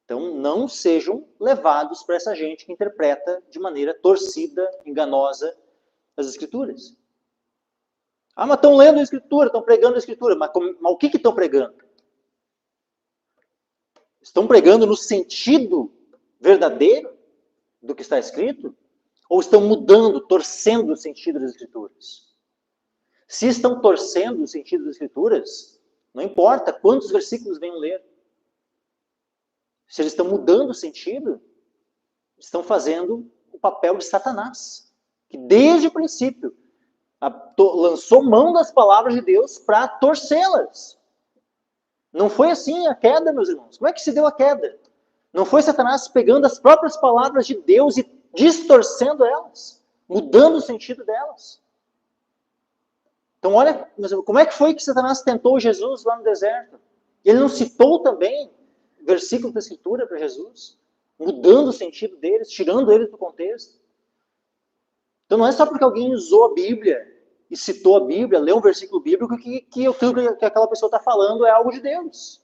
Então, não sejam levados para essa gente que interpreta de maneira torcida, enganosa, as Escrituras. Ah, mas estão lendo a Escritura, estão pregando a Escritura. Mas o que estão pregando? Estão pregando no sentido verdadeiro do que está escrito? Ou estão mudando, torcendo o sentido das Escrituras? Se estão torcendo o sentido das Escrituras, não importa quantos versículos venham ler. Se eles estão mudando o sentido, estão fazendo o papel de Satanás, que desde o princípio lançou mão das palavras de Deus para torcê-las. Não foi assim a queda, meus irmãos. Como é que se deu a queda? Não foi Satanás pegando as próprias palavras de Deus e distorcendo elas, mudando o sentido delas. Então olha, como é que foi que Satanás tentou Jesus lá no deserto? Ele não citou também versículos da Escritura para Jesus, mudando o sentido deles, tirando eles do contexto. Então não é só porque alguém usou a Bíblia e citou a Bíblia, leu um versículo bíblico, que aquilo que aquela pessoa está falando é algo de Deus.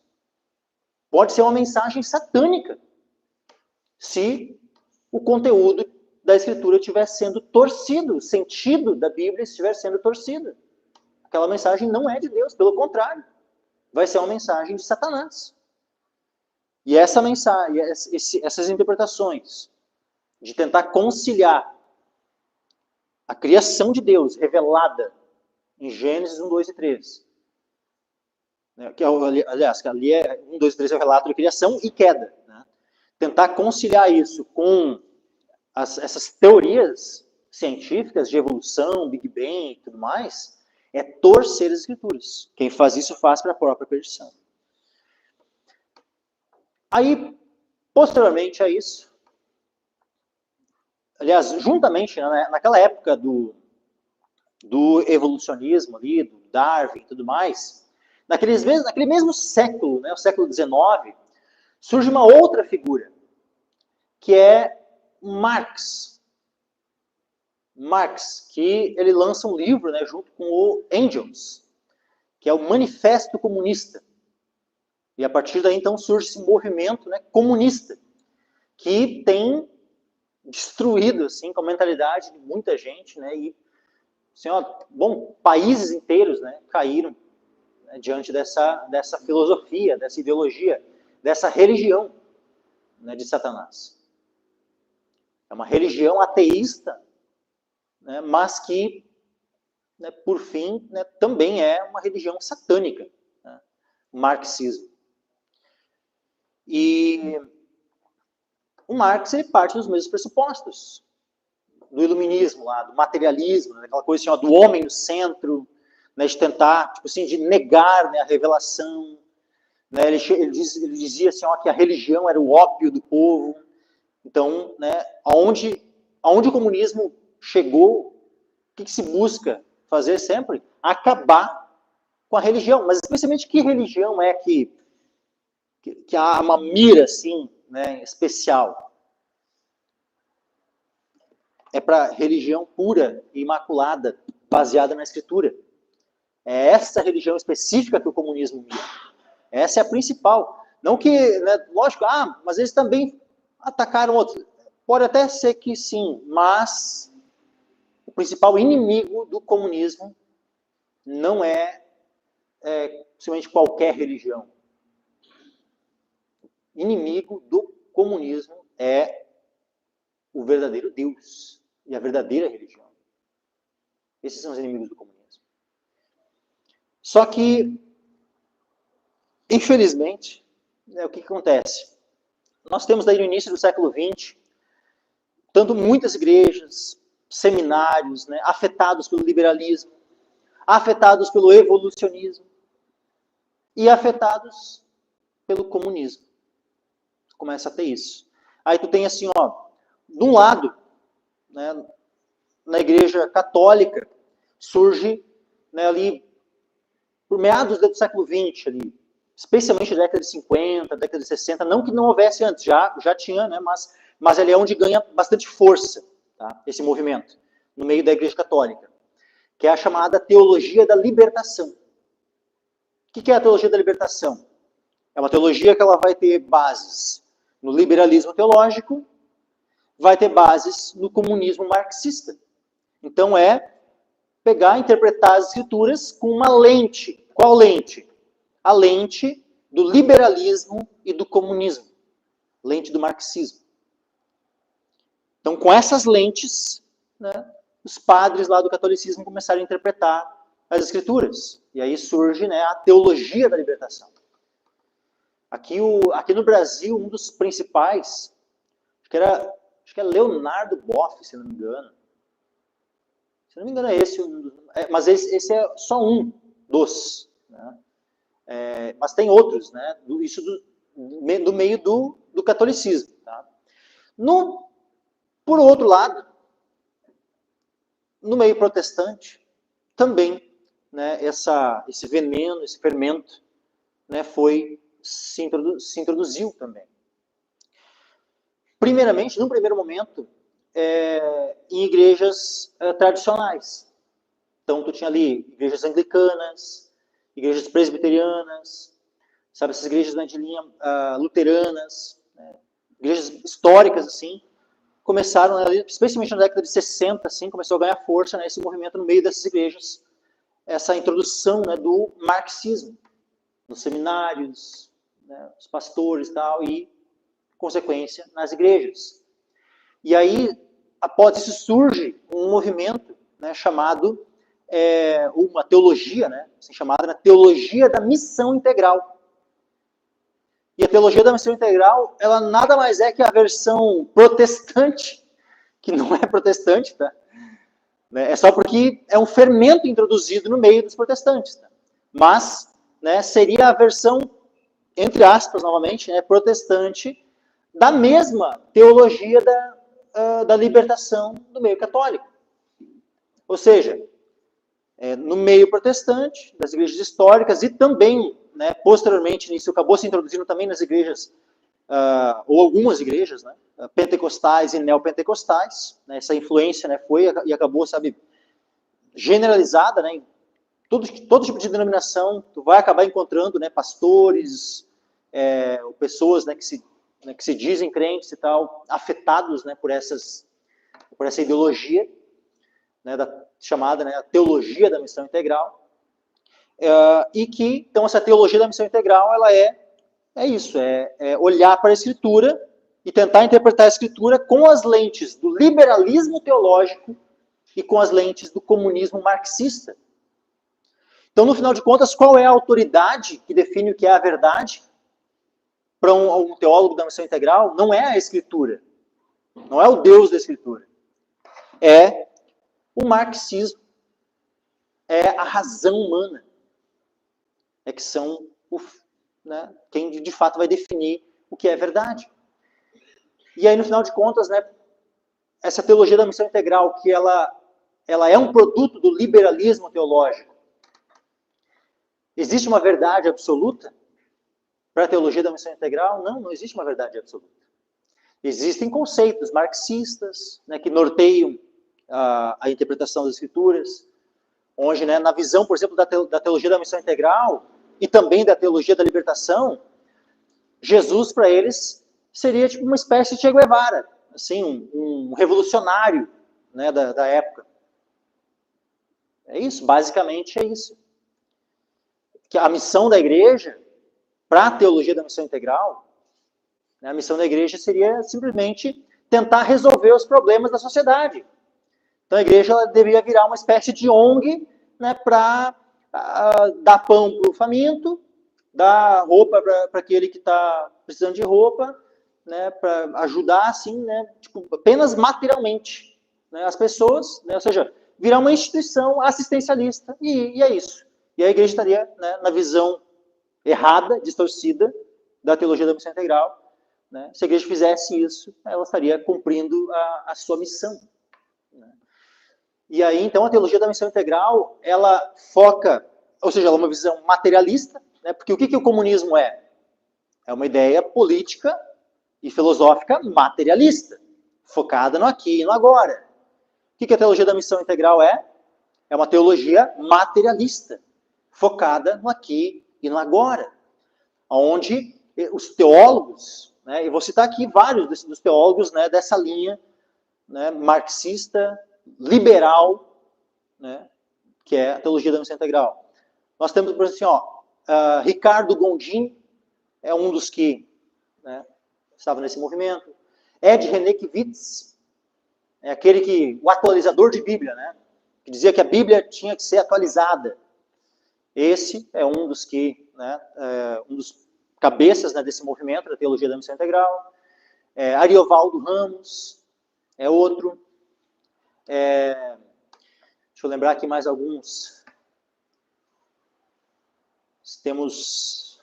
Pode ser uma mensagem satânica, se o conteúdo da Escritura estiver sendo torcido, o sentido da Bíblia estiver sendo torcido. Aquela mensagem não é de Deus, pelo contrário, vai ser uma mensagem de Satanás. E essa mensagem, essas interpretações de tentar conciliar a criação de Deus revelada em Gênesis 1, 2 e 3, né, que aliás, ali é 1, 2 e 3 é o relato da criação e queda. Né? Tentar conciliar isso com essas teorias científicas de evolução, Big Bang e tudo mais, é torcer as Escrituras. Quem faz isso faz para a própria perdição. Aí, posteriormente a isso, aliás, juntamente, né, naquela época do evolucionismo ali, do Darwin e tudo mais, naquele mesmo século, né, o século XIX, surge uma outra figura, que é Marx. Marx, que ele lança um livro, né, junto com o Engels, que é o Manifesto Comunista. E a partir daí, então, surge esse movimento, né, comunista, que tem destruído, assim, com a mentalidade de muita gente, né, e, assim, ó, bom, países inteiros, né, caíram, né, diante dessa filosofia, dessa ideologia, dessa religião, né, de Satanás. É uma religião ateísta, né, mas que, né, por fim, né, também é uma religião satânica, né, o marxismo. E o Marx, ele parte dos mesmos pressupostos, do iluminismo lá, do materialismo, né, aquela coisa assim, ó, do homem no centro, né, de tentar, tipo assim, de negar, né, a revelação. Né, ele dizia assim, ó, que a religião era o ópio do povo. Então, né, aonde o comunismo chegou, o que se busca fazer sempre? Acabar com a religião. Mas especialmente que religião é que há uma mira assim, né, especial? É para religião pura e imaculada, baseada na Escritura. É essa religião específica que o comunismo mira. Essa é a principal. Não que, né, lógico, mas eles também atacaram outros. Pode até ser que sim, mas o principal inimigo do comunismo não é simplesmente qualquer religião. O inimigo do comunismo é o verdadeiro Deus e a verdadeira religião. Esses são os inimigos do comunismo. Só que, infelizmente, o que acontece? Nós temos daí no início do século XX, tanto muitas igrejas, seminários, né, afetados pelo liberalismo, afetados pelo evolucionismo e afetados pelo comunismo. Começa a ter isso. Aí tu tem assim, de um lado, né, na igreja católica, surge, né, ali por meados do século XX, ali, especialmente na década de 50, década de 60, não que não houvesse antes, já tinha, né, mas ele é onde ganha bastante força, tá, esse movimento, no meio da igreja católica, que é a chamada teologia da libertação. O que é a teologia da libertação? É uma teologia que ela vai ter bases no liberalismo teológico, vai ter bases no comunismo marxista. Então pegar e interpretar as escrituras com uma lente. Qual lente? A lente do liberalismo e do comunismo. Lente do marxismo. Então, com essas lentes, né, os padres lá do catolicismo começaram a interpretar as escrituras. E aí surge, né, a teologia da libertação. Aqui no Brasil, um dos principais, acho que é Leonardo Boff, se não me engano. Se não me engano é esse, mas esse é só um dos. Né? Mas tem outros, né? Isso do meio do catolicismo. Tá? Por outro lado, no meio protestante, também, né, esse veneno, esse fermento, né, se introduziu também. Primeiramente, num primeiro momento, em igrejas tradicionais. Então, tu tinha ali igrejas anglicanas, igrejas presbiterianas, sabe, essas igrejas de linha luteranas, né, igrejas históricas, assim, começaram, especialmente na década de 60, assim, começou a ganhar força, né, esse movimento no meio dessas igrejas, essa introdução, né, do marxismo, nos seminários, né, os pastores e tal, e, consequência, nas igrejas. E aí, após isso, surge um movimento, né, chamado, uma teologia, né, assim, chamada teologia da missão integral. E a teologia da missão integral, ela nada mais é que a versão protestante, que não é protestante, tá? É só porque é um fermento introduzido no meio dos protestantes. Tá? Mas, né, seria a versão, entre aspas, novamente, né, protestante, da mesma teologia da libertação do meio católico. Ou seja, no meio protestante, das igrejas históricas e também, né, posteriormente, isso acabou se introduzindo também nas igrejas, ou algumas igrejas, né, pentecostais e neopentecostais, né, essa influência, né, foi e acabou, sabe, generalizada, né, em todo tipo de denominação, tu vai acabar encontrando, né, pastores, ou pessoas, né, que se dizem crentes e tal, afetados, né, por essa ideologia, né, chamada, né, a teologia da missão integral, e que, então, essa teologia da missão integral, ela é isso, olhar para a Escritura e tentar interpretar a Escritura com as lentes do liberalismo teológico e com as lentes do comunismo marxista. Então, no final de contas, qual é a autoridade que define o que é a verdade para um teólogo da missão integral? Não é a Escritura, não é o Deus da Escritura, é o marxismo, é a razão humana, que são né, quem de fato vai definir o que é verdade. E aí, no final de contas, né, essa teologia da missão integral, que ela ela é um produto do liberalismo teológico. Existe uma verdade absoluta para a teologia da missão integral? Não, não existe uma verdade absoluta. Existem conceitos marxistas, né, que norteiam a interpretação das escrituras, onde, né, na visão, por exemplo, da teologia da missão integral e também da teologia da libertação, Jesus, para eles, seria tipo uma espécie de Che Guevara, assim, um revolucionário, né, da época. É isso, basicamente é isso. Que a missão da igreja, para a teologia da missão integral, né, a missão da igreja seria simplesmente tentar resolver os problemas da sociedade. Então a igreja ela deveria virar uma espécie de ONG, né, para dar pão para o faminto, dar roupa para aquele que está precisando de roupa, né, para ajudar assim, né, tipo, apenas materialmente, né, as pessoas, né, ou seja, virar uma instituição assistencialista, e é isso. E a igreja estaria, né, na visão errada, distorcida, da teologia da missão integral. Né? Se a igreja fizesse isso, ela estaria cumprindo a sua missão. Né? E aí, então, a teologia da missão integral, ela foca, ou seja, ela é uma visão materialista, né? Porque o que o comunismo é? É uma ideia política e filosófica materialista, focada no aqui e no agora. O que a teologia da missão integral é? É uma teologia materialista, focada no aqui e no agora, onde os teólogos, né, eu vou citar aqui vários dos teólogos, né, dessa linha, né, marxista, liberal, né, que é a teologia da missão integral. Nós temos, por exemplo, assim, Ricardo Gondim é um dos que, né, estava nesse movimento. Ed Renekiewicz é aquele que, o atualizador de Bíblia, né, que dizia que a Bíblia tinha que ser atualizada. Esse é um dos que, né, um dos cabeças, né, desse movimento da teologia da missão integral. Ariovaldo Ramos é outro. Deixa eu lembrar aqui mais alguns. Temos...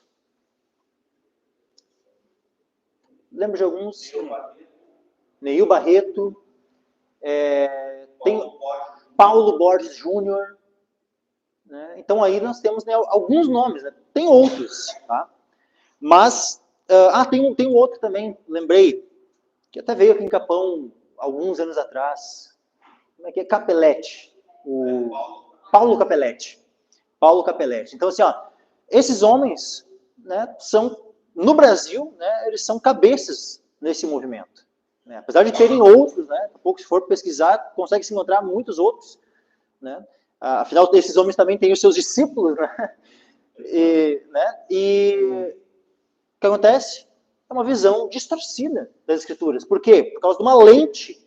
Lembro de alguns? Neil Barreto. Tem Paulo Borges Júnior. Né? Então aí nós temos, né, alguns nomes, né? Tem outros, tá? Mas, tem um outro também, lembrei, que até veio aqui em Capão alguns anos atrás. Como é que é? Capelletti. O Paulo Capelletti. Paulo Capelletti. Então, assim, esses homens, né, são, no Brasil, né, eles são cabeças nesse movimento. Né? Apesar de terem outros, né, pouco se for pesquisar, consegue se encontrar muitos outros. Né? Afinal, esses homens também têm os seus discípulos. Né? E o que acontece? É uma visão distorcida das escrituras. Por quê? Por causa de uma lente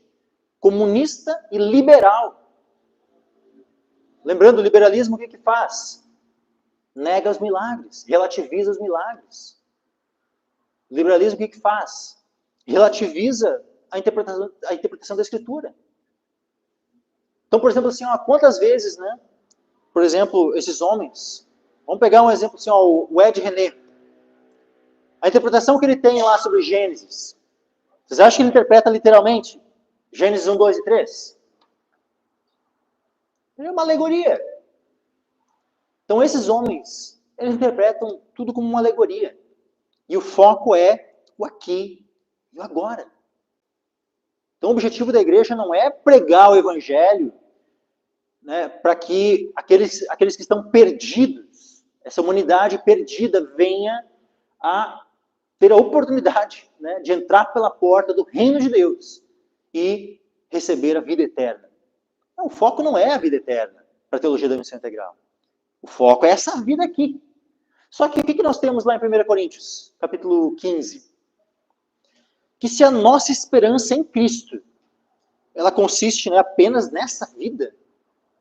comunista e liberal. Lembrando, o liberalismo o que faz? Nega os milagres, relativiza os milagres. O liberalismo o que faz? Relativiza a interpretação da escritura. Então, por exemplo, assim, quantas vezes, né? Por exemplo, esses homens, vamos pegar um exemplo assim, o Ed René. A interpretação que ele tem lá sobre Gênesis, vocês acham que ele interpreta literalmente? Gênesis 1, 2 e 3? É uma alegoria. Então esses homens, eles interpretam tudo como uma alegoria. E o foco é o aqui e o agora. Então o objetivo da igreja não é pregar o evangelho, né, para que aqueles que estão perdidos, essa humanidade perdida, venha a ter a oportunidade, né, de entrar pela porta do reino de Deus e receber a vida eterna. Não, o foco não é a vida eterna para a teologia da missão integral. O foco é essa vida aqui. Só que o que nós temos lá em 1 Coríntios, capítulo 15? Que se a nossa esperança em Cristo, ela consiste, né, apenas nessa vida,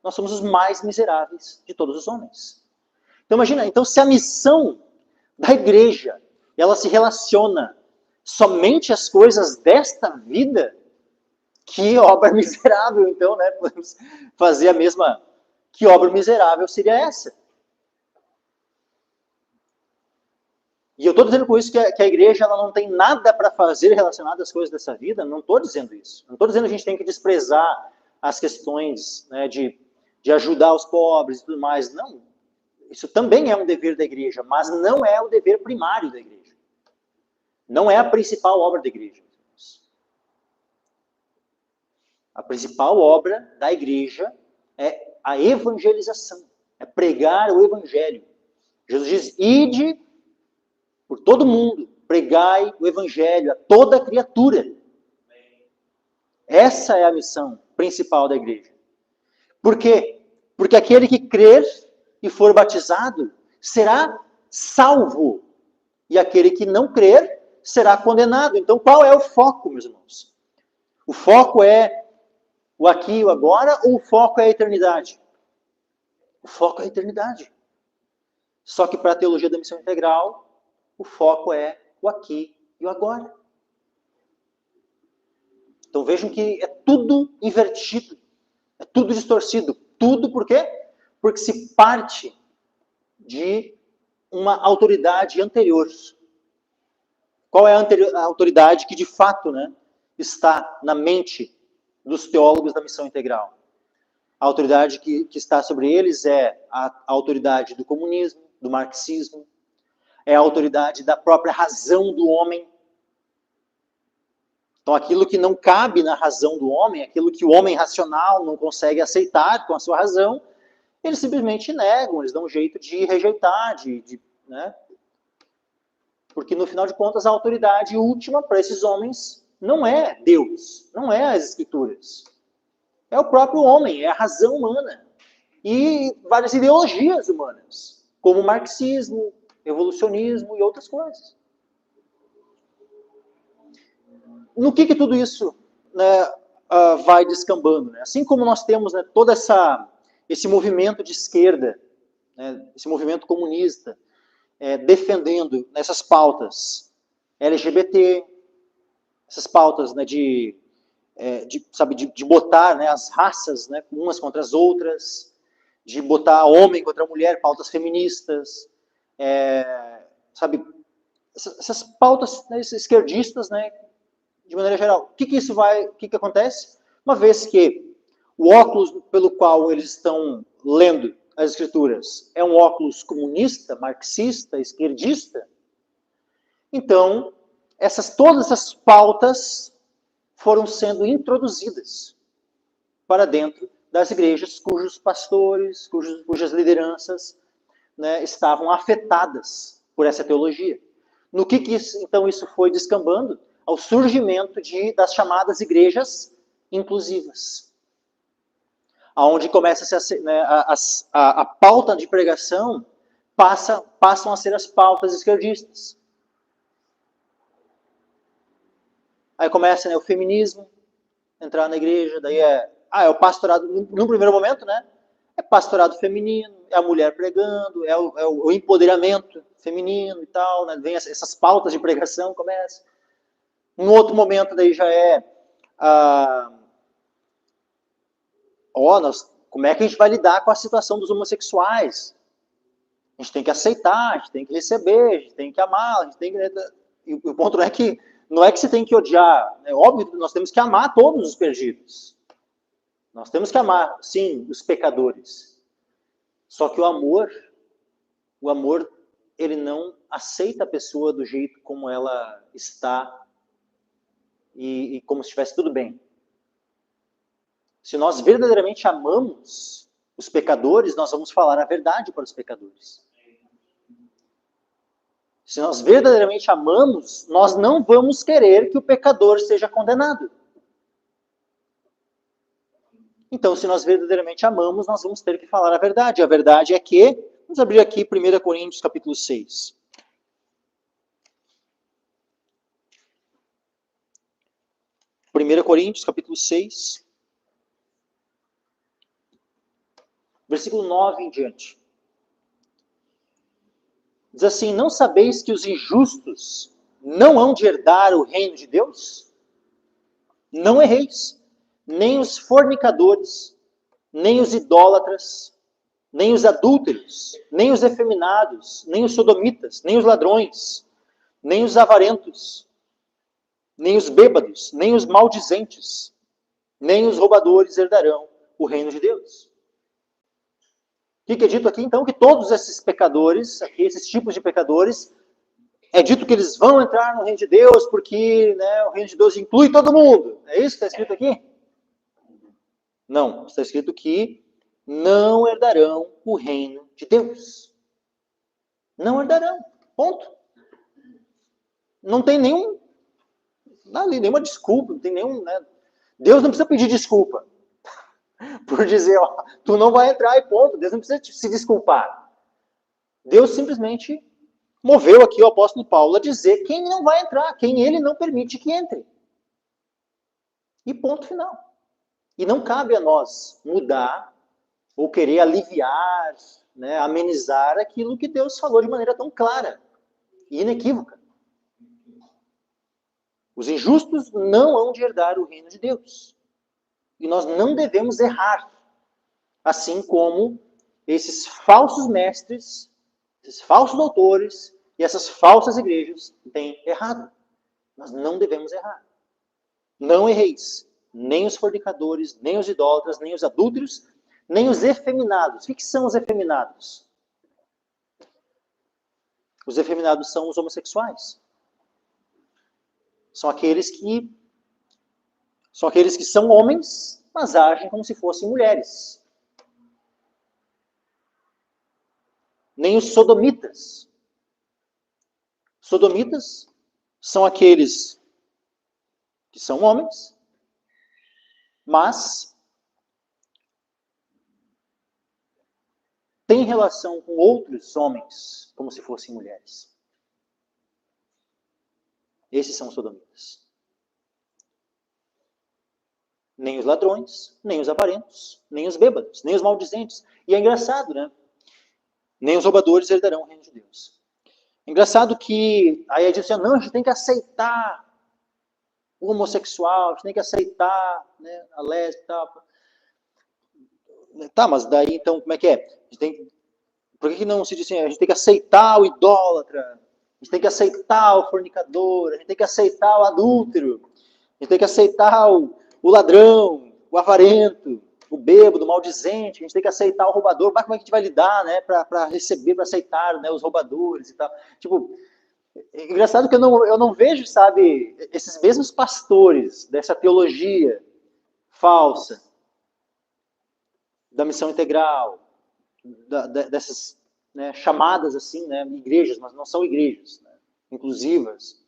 nós somos os mais miseráveis de todos os homens. Então imagina, então se a missão da igreja, ela se relaciona somente às coisas desta vida, que obra miserável, então, né? Podemos fazer a mesma... Que obra miserável seria essa? E eu estou dizendo com isso que a igreja ela não tem nada para fazer relacionado às coisas dessa vida. Não estou dizendo isso. Não estou dizendo que a gente tem que desprezar as questões, né, de ajudar os pobres e tudo mais. Não, isso também é um dever da igreja, mas não é o dever primário da igreja. Não é a principal obra da igreja. A principal obra da igreja é a evangelização, é pregar o evangelho. Jesus diz, ide por todo mundo, pregai o evangelho a toda criatura. Essa é a missão principal da igreja. Por quê? Porque aquele que crer e for batizado será salvo. E aquele que não crer será condenado. Então, qual é o foco, meus irmãos? O foco é o aqui e o agora, ou o foco é a eternidade? O foco é a eternidade. Só que para a teologia da missão integral, o foco é o aqui e o agora. Então vejam que é tudo invertido, é tudo distorcido. Tudo por quê? Porque se parte de uma autoridade anterior. Qual é a autoridade que de fato, né, está na mente dos teólogos da missão integral? A autoridade que está sobre eles é a autoridade do comunismo, do marxismo, é a autoridade da própria razão do homem. Então, aquilo que não cabe na razão do homem, aquilo que o homem racional não consegue aceitar com a sua razão, eles simplesmente negam, eles dão um jeito de rejeitar, né? Porque, no final de contas, a autoridade última para esses homens não é Deus, não é as Escrituras. É o próprio homem, é a razão humana. E várias ideologias humanas, como o marxismo, evolucionismo e outras coisas. No que tudo isso, né, vai descambando? Né? Assim como nós temos, né, todo esse movimento de esquerda, né, esse movimento comunista, defendendo essas pautas LGBT, essas pautas, né, de botar, né, as raças, né, umas contra as outras, de botar homem contra mulher, pautas feministas, essas pautas, né, esses esquerdistas, né, de maneira geral. O que acontece? Uma vez que o óculos pelo qual eles estão lendo as escrituras é um óculos comunista, marxista, esquerdista, então todas essas pautas foram sendo introduzidas para dentro das igrejas cujos pastores, cujas lideranças, né, estavam afetadas por essa teologia. No que então isso foi descambando? Ao surgimento das chamadas igrejas inclusivas. Onde começa a pauta de pregação passam a ser as pautas esquerdistas. Aí começa, né, o feminismo entrar na igreja, daí é o pastorado, no primeiro momento, né, é pastorado feminino, é a mulher pregando, é o empoderamento feminino e tal, né, vem essas pautas de pregação, começa. Um outro momento daí já é como é que a gente vai lidar com a situação dos homossexuais? A gente tem que aceitar, a gente tem que receber, a gente tem que amar, a gente tem que... E o ponto não é que você tem que odiar. É óbvio que nós temos que amar todos os perdidos. Nós temos que amar, sim, os pecadores. Só que o amor, ele não aceita a pessoa do jeito como ela está e como se estivesse tudo bem. Se nós verdadeiramente amamos os pecadores, nós vamos falar a verdade para os pecadores. Se nós verdadeiramente amamos, nós não vamos querer que o pecador seja condenado. Então, se nós verdadeiramente amamos, nós vamos ter que falar a verdade. A verdade é que, vamos abrir aqui 1 Coríntios capítulo 6. Coríntios capítulo 6, versículo 9 em diante. Diz assim, não sabeis que os injustos não hão de herdar o reino de Deus? Não erreis, nem os fornicadores, nem os idólatras, nem os adúlteros, nem os efeminados, nem os sodomitas, nem os ladrões, nem os avarentos, nem os bêbados, nem os maldizentes, nem os roubadores herdarão o reino de Deus. O que é dito aqui, então? Que todos esses pecadores, aqui, esses tipos de pecadores, é dito que eles vão entrar no reino de Deus porque, né, o reino de Deus inclui todo mundo. É isso que está escrito aqui? Não, está escrito que não herdarão o reino de Deus. Não herdarão. Ponto. Não tem nenhuma desculpa, não tem nenhum... Né? Deus não precisa pedir desculpa por dizer, ó, tu não vai entrar e ponto. Deus não precisa se desculpar. Deus simplesmente moveu aqui o apóstolo Paulo a dizer quem não vai entrar, quem ele não permite que entre. E ponto final. E não cabe a nós mudar ou querer aliviar, né, amenizar aquilo que Deus falou de maneira tão clara e inequívoca. Os injustos não hão de herdar o reino de Deus. E nós não devemos errar, assim como esses falsos mestres, esses falsos doutores e essas falsas igrejas têm errado. Nós não devemos errar. Não erreis, nem os fornicadores, nem os idólatras, nem os adúlteros, nem os efeminados. O que são os efeminados? Os efeminados são os homossexuais. São aqueles que são homens, mas agem como se fossem mulheres. Nem os sodomitas. Sodomitas são aqueles que são homens, mas têm relação com outros homens como se fossem mulheres. Esses são os sodomitas. Nem os ladrões, nem os avarentos, nem os bêbados, nem os maldizentes. E é engraçado, né? Nem os roubadores herdarão o reino de Deus. É engraçado que aí diz assim, não, a gente tem que aceitar o homossexual, a gente tem que aceitar, né, a lésbica e tal. Tá, mas daí então como é que é? Por que não se diz assim, a gente tem que aceitar o idólatra, a gente tem que aceitar o fornicador, a gente tem que aceitar o adúltero, a gente tem que aceitar o ladrão, o avarento, o bêbado, o maldizente, a gente tem que aceitar o roubador. Mas como é que a gente vai lidar, né, para receber, para aceitar, né, os roubadores e tal? Tipo, é engraçado que eu não vejo, sabe, esses mesmos pastores dessa teologia falsa, da missão integral, dessas, né, chamadas assim, né, igrejas, mas não são igrejas, né, inclusivas.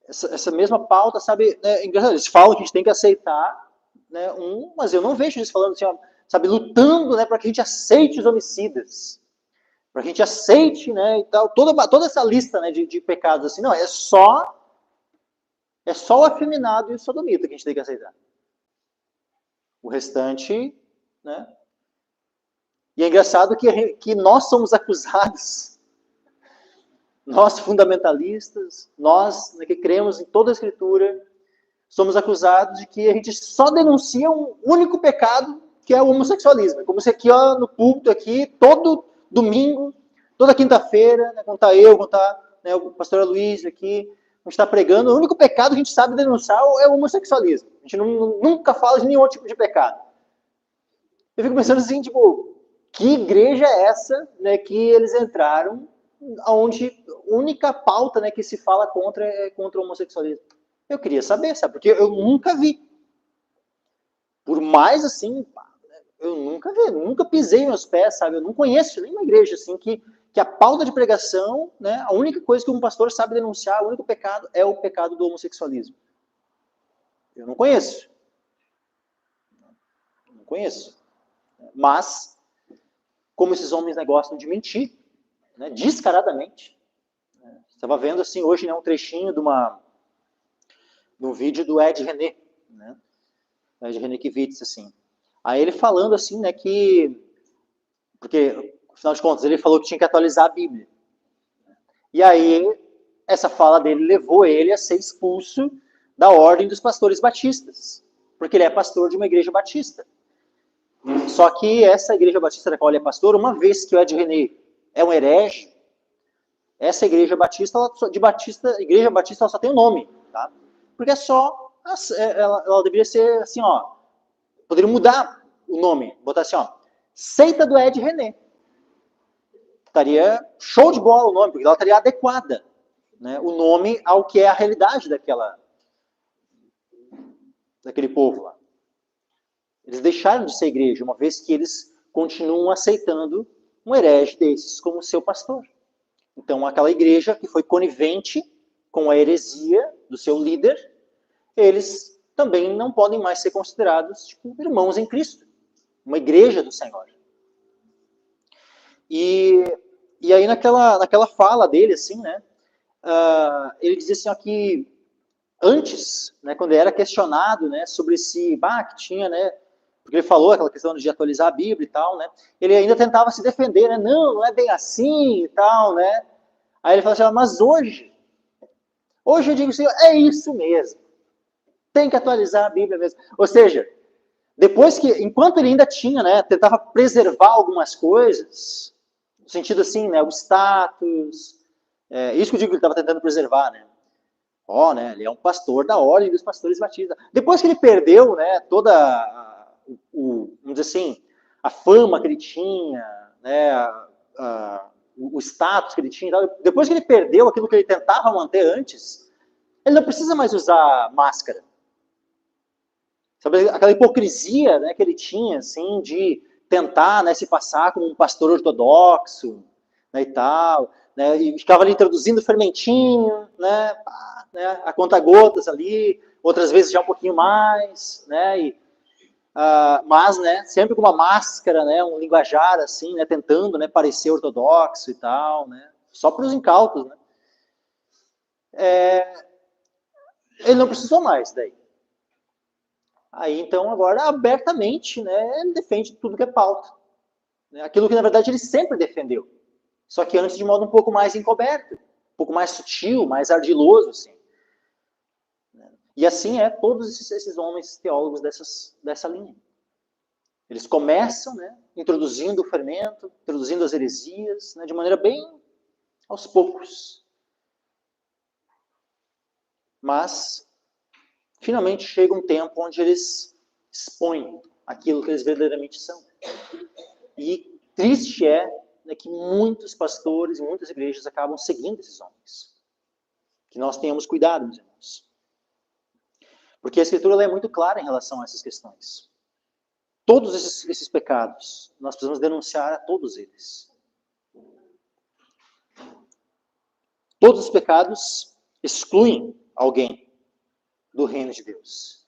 Essa mesma pauta, sabe, né, eles falam que a gente tem que aceitar, né, mas eu não vejo eles falando assim, ó, sabe, lutando, né, para que a gente aceite os homicidas, para que a gente aceite, né, e tal, toda essa lista, né, de pecados assim, não, é só o afeminado e o sodomita que a gente tem que aceitar. O restante, né? E é engraçado que nós somos acusados, nós fundamentalistas, nós, né, que cremos em toda a Escritura, somos acusados de que a gente só denuncia um único pecado, que é o homossexualismo. Como se aqui, ó, no púlpito aqui, todo domingo, toda quinta-feira, né, quando está eu, quando está, né, o pastor Aloysio aqui, a gente está pregando, o único pecado que a gente sabe denunciar é o homossexualismo. A gente nunca fala de nenhum outro tipo de pecado. Eu fico pensando assim, tipo, que igreja é essa, né, que eles entraram, onde a única pauta, né, que se fala contra é contra o homossexualismo? Eu queria saber, sabe? Porque eu nunca vi. Por mais assim, eu nunca pisei meus pés, sabe? Eu não conheço nenhuma igreja assim que a pauta de pregação, né, a única coisa que um pastor sabe denunciar, o único pecado é o pecado do homossexualismo. Eu não conheço. Não conheço. Mas, como esses homens, né, gostam de mentir, né, descaradamente, né, estava vendo assim hoje, né, um trechinho de um vídeo do Ed René, né, Ed René Kivitz, assim. Aí ele falando assim, né, porque, afinal de contas, ele falou que tinha que atualizar a Bíblia. E aí, essa fala dele levou ele a ser expulso da ordem dos pastores batistas, porque ele é pastor de uma igreja batista. Só que essa igreja batista da qual ele é pastor, uma vez que o Ed René é um herege, essa igreja batista, igreja batista ela só tem um nome, tá? Porque é só ela deveria ser assim, ó, poderia mudar o nome, botar assim, ó, Seita do Ed René. Estaria show de bola o nome, porque ela estaria adequada, né, o nome ao que é a realidade daquele povo lá. Eles deixaram de ser igreja, uma vez que eles continuam aceitando um herege desses como seu pastor. Então, aquela igreja que foi conivente com a heresia do seu líder, eles também não podem mais ser considerados tipo, irmãos em Cristo, uma igreja do Senhor. E aí naquela fala dele, assim, né, ele dizia assim, ó, que antes, né, quando ele era questionado, né, sobre se, que tinha, né, porque ele falou aquela questão de atualizar a Bíblia e tal, né, ele ainda tentava se defender, né, não é bem assim e tal, né, aí ele falou assim, mas hoje eu digo assim, é isso mesmo, tem que atualizar a Bíblia mesmo, ou seja, depois que, enquanto ele ainda tinha, né, tentava preservar algumas coisas, no sentido assim, né, o status, isso que eu digo que ele estava tentando preservar, né, né, ele é um pastor da ordem dos pastores batistas. Depois que ele perdeu, né, toda vamos dizer assim, a fama que ele tinha, né, o status que ele tinha, depois que ele perdeu aquilo que ele tentava manter antes, ele não precisa mais usar máscara. Sabe, aquela hipocrisia, né, que ele tinha, assim, de tentar, né, se passar como um pastor ortodoxo, né, e tal, né, e ficava ali introduzindo fermentinho, né, a conta-gotas ali, outras vezes já um pouquinho mais, né, mas, né, sempre com uma máscara, né, um linguajar assim, né, tentando, né, parecer ortodoxo e tal, né, só para os incautos, né. Ele não precisou mais daí. Aí, então, agora, abertamente, né, ele defende tudo que é pauta. Né, aquilo que, na verdade, ele sempre defendeu. Só que antes de modo um pouco mais encoberto, um pouco mais sutil, mais ardiloso, assim. E assim é todos esses homens teólogos dessa linha. Eles começam, né, introduzindo o fermento, introduzindo as heresias, né, de maneira bem aos poucos. Mas, finalmente, chega um tempo onde eles expõem aquilo que eles verdadeiramente são. E triste é, né, que muitos pastores e muitas igrejas acabam seguindo esses homens. Que nós tenhamos cuidado, meus irmãos. Porque a Escritura é muito clara em relação a essas questões. Todos esses pecados, nós precisamos denunciar a todos eles. Todos os pecados excluem alguém do reino de Deus.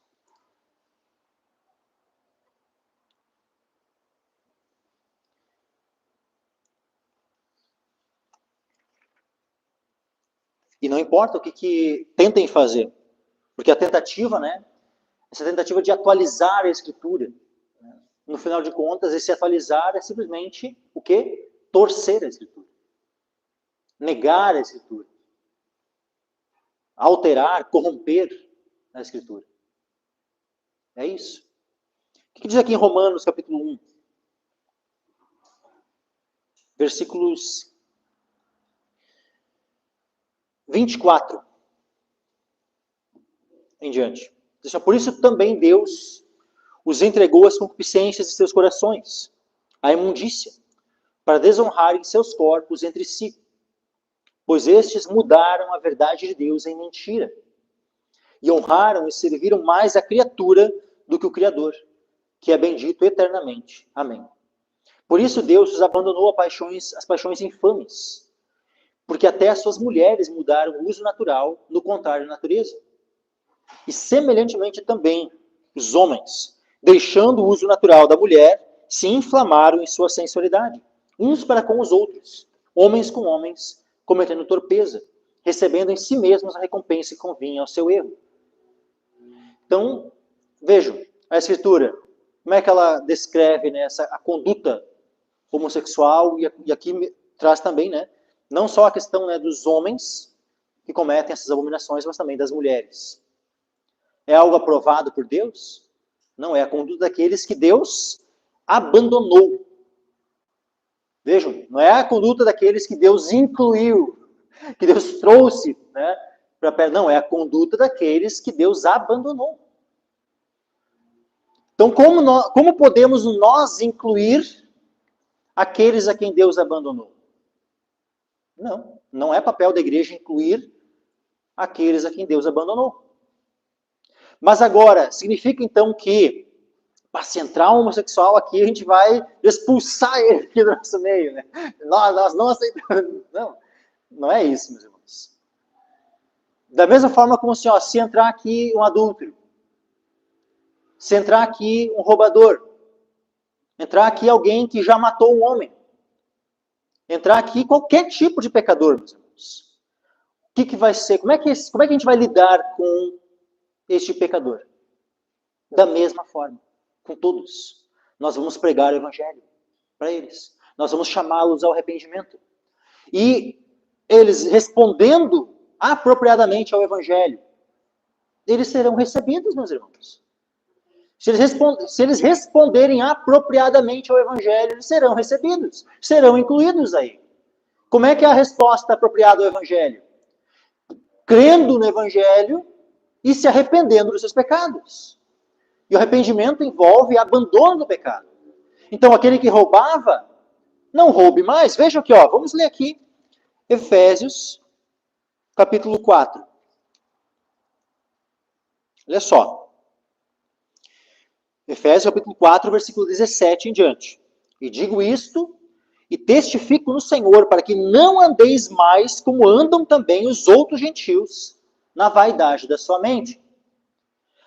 E não importa o que tentem fazer, porque a tentativa, né, essa tentativa de atualizar a Escritura, né, no final de contas, esse atualizar é simplesmente o quê? Torcer a Escritura. Negar a Escritura. Alterar, corromper a Escritura. É isso. O que diz aqui em Romanos, capítulo 1? Versículos 24 em diante. Por isso também Deus os entregou às concupiscências de seus corações, à imundícia, para desonrarem seus corpos entre si. Pois estes mudaram a verdade de Deus em mentira, e honraram e serviram mais a criatura do que o Criador, que é bendito eternamente. Amém. Por isso Deus os abandonou às paixões infames, porque até as suas mulheres mudaram o uso natural no contrário da natureza. E semelhantemente também os homens, deixando o uso natural da mulher, se inflamaram em sua sensualidade, uns para com os outros, homens com homens, cometendo torpeza, recebendo em si mesmos a recompensa que convinha ao seu erro. Então, vejam, a Escritura, como é que ela descreve, né, a conduta homossexual, e aqui traz também, né, não só a questão, né, dos homens que cometem essas abominações, mas também das mulheres. É algo aprovado por Deus? Não, é a conduta daqueles que Deus abandonou. Vejam, não é a conduta daqueles que Deus incluiu, que Deus trouxe, né, Não, é a conduta daqueles que Deus abandonou. Então, como podemos nós incluir aqueles a quem Deus abandonou? Não é papel da igreja incluir aqueles a quem Deus abandonou. Mas agora, significa então que, para se entrar um homossexual aqui, a gente vai expulsar ele aqui do nosso meio, né? Nós não aceitamos. Não é isso, meus irmãos. Da mesma forma como assim, se entrar aqui um adúltero, se entrar aqui um roubador, entrar aqui alguém que já matou um homem, entrar aqui qualquer tipo de pecador, meus irmãos. O que vai ser? Como é que a gente vai lidar com este pecador? Da mesma forma, com todos. Nós vamos pregar o evangelho para eles. Nós vamos chamá-los ao arrependimento. E eles respondendo apropriadamente ao evangelho, eles serão recebidos, meus irmãos. Se eles responderem apropriadamente ao evangelho, eles serão recebidos, serão incluídos aí. Como é que é a resposta apropriada ao evangelho? Crendo no evangelho e se arrependendo dos seus pecados. E o arrependimento envolve abandono do pecado. Então, aquele que roubava, não roube mais. Veja aqui, vamos ler aqui, Efésios, capítulo 4. Olha só. Efésios, capítulo 4, versículo 17 em diante. E digo isto, e testifico no Senhor, para que não andeis mais como andam também os outros gentios, na vaidade da sua mente.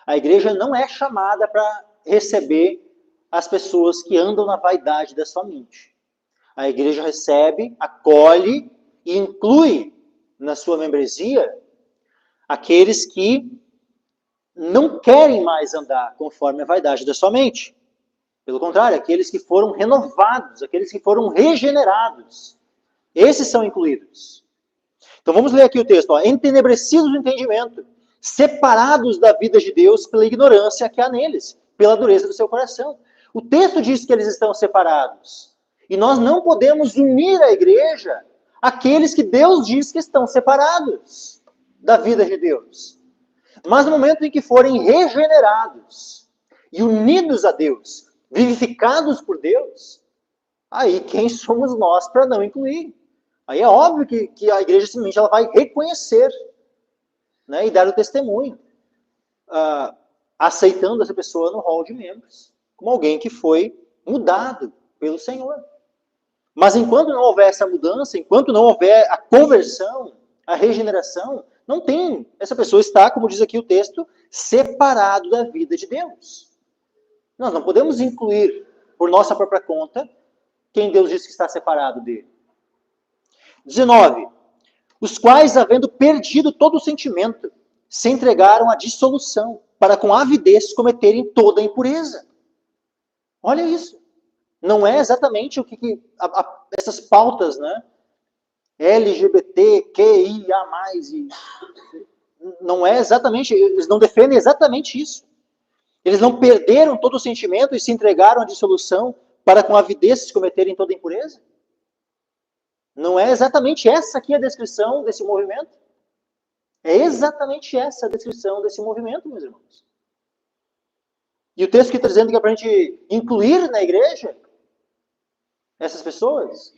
A igreja não é chamada para receber as pessoas que andam na vaidade da sua mente. A igreja recebe, acolhe e inclui na sua membresia aqueles que não querem mais andar conforme a vaidade da sua mente. Pelo contrário, aqueles que foram renovados, aqueles que foram regenerados. Esses são incluídos. Então vamos ler aqui o texto. Entenebrecidos do entendimento, separados da vida de Deus pela ignorância que há neles, pela dureza do seu coração. O texto diz que eles estão separados. E nós não podemos unir a igreja àqueles que Deus diz que estão separados da vida de Deus. Mas no momento em que forem regenerados e unidos a Deus, vivificados por Deus, aí quem somos nós para não incluir? Aí é óbvio que a igreja simplesmente ela vai reconhecer, né, e dar o testemunho, aceitando essa pessoa no rol de membros, como alguém que foi mudado pelo Senhor. Mas enquanto não houver essa mudança, enquanto não houver a conversão, a regeneração, não tem. Essa pessoa está, como diz aqui o texto, separado da vida de Deus. Nós não podemos incluir, por nossa própria conta, quem Deus diz que está separado dele. 19. Os quais, havendo perdido todo o sentimento, se entregaram à dissolução, para com avidez cometerem toda a impureza. Olha isso. Não é exatamente o que essas pautas, né? LGBT, QIA+, não é exatamente, eles não defendem exatamente isso. Eles não perderam todo o sentimento e se entregaram à dissolução para com avidez se cometerem toda a impureza? Não é exatamente essa aqui a descrição desse movimento? É exatamente essa a descrição desse movimento, meus irmãos. E o texto que está dizendo que é para a gente incluir na igreja essas pessoas?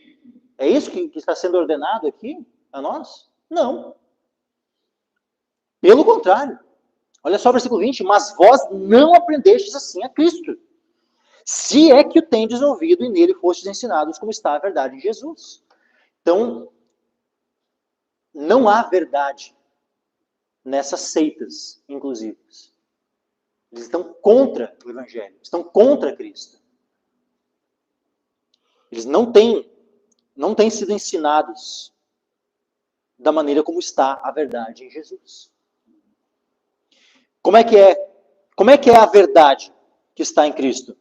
É isso que está sendo ordenado aqui a nós? Não. Pelo contrário. Olha só o versículo 20. Mas vós não aprendestes assim a Cristo, se é que o tendes ouvido e nele fostes ensinados como está a verdade em Jesus. Então, não há verdade nessas seitas inclusivas. Eles estão contra o Evangelho, estão contra Cristo. Eles não têm sido ensinados da maneira como está a verdade em Jesus. Como é que é a verdade que está em Cristo,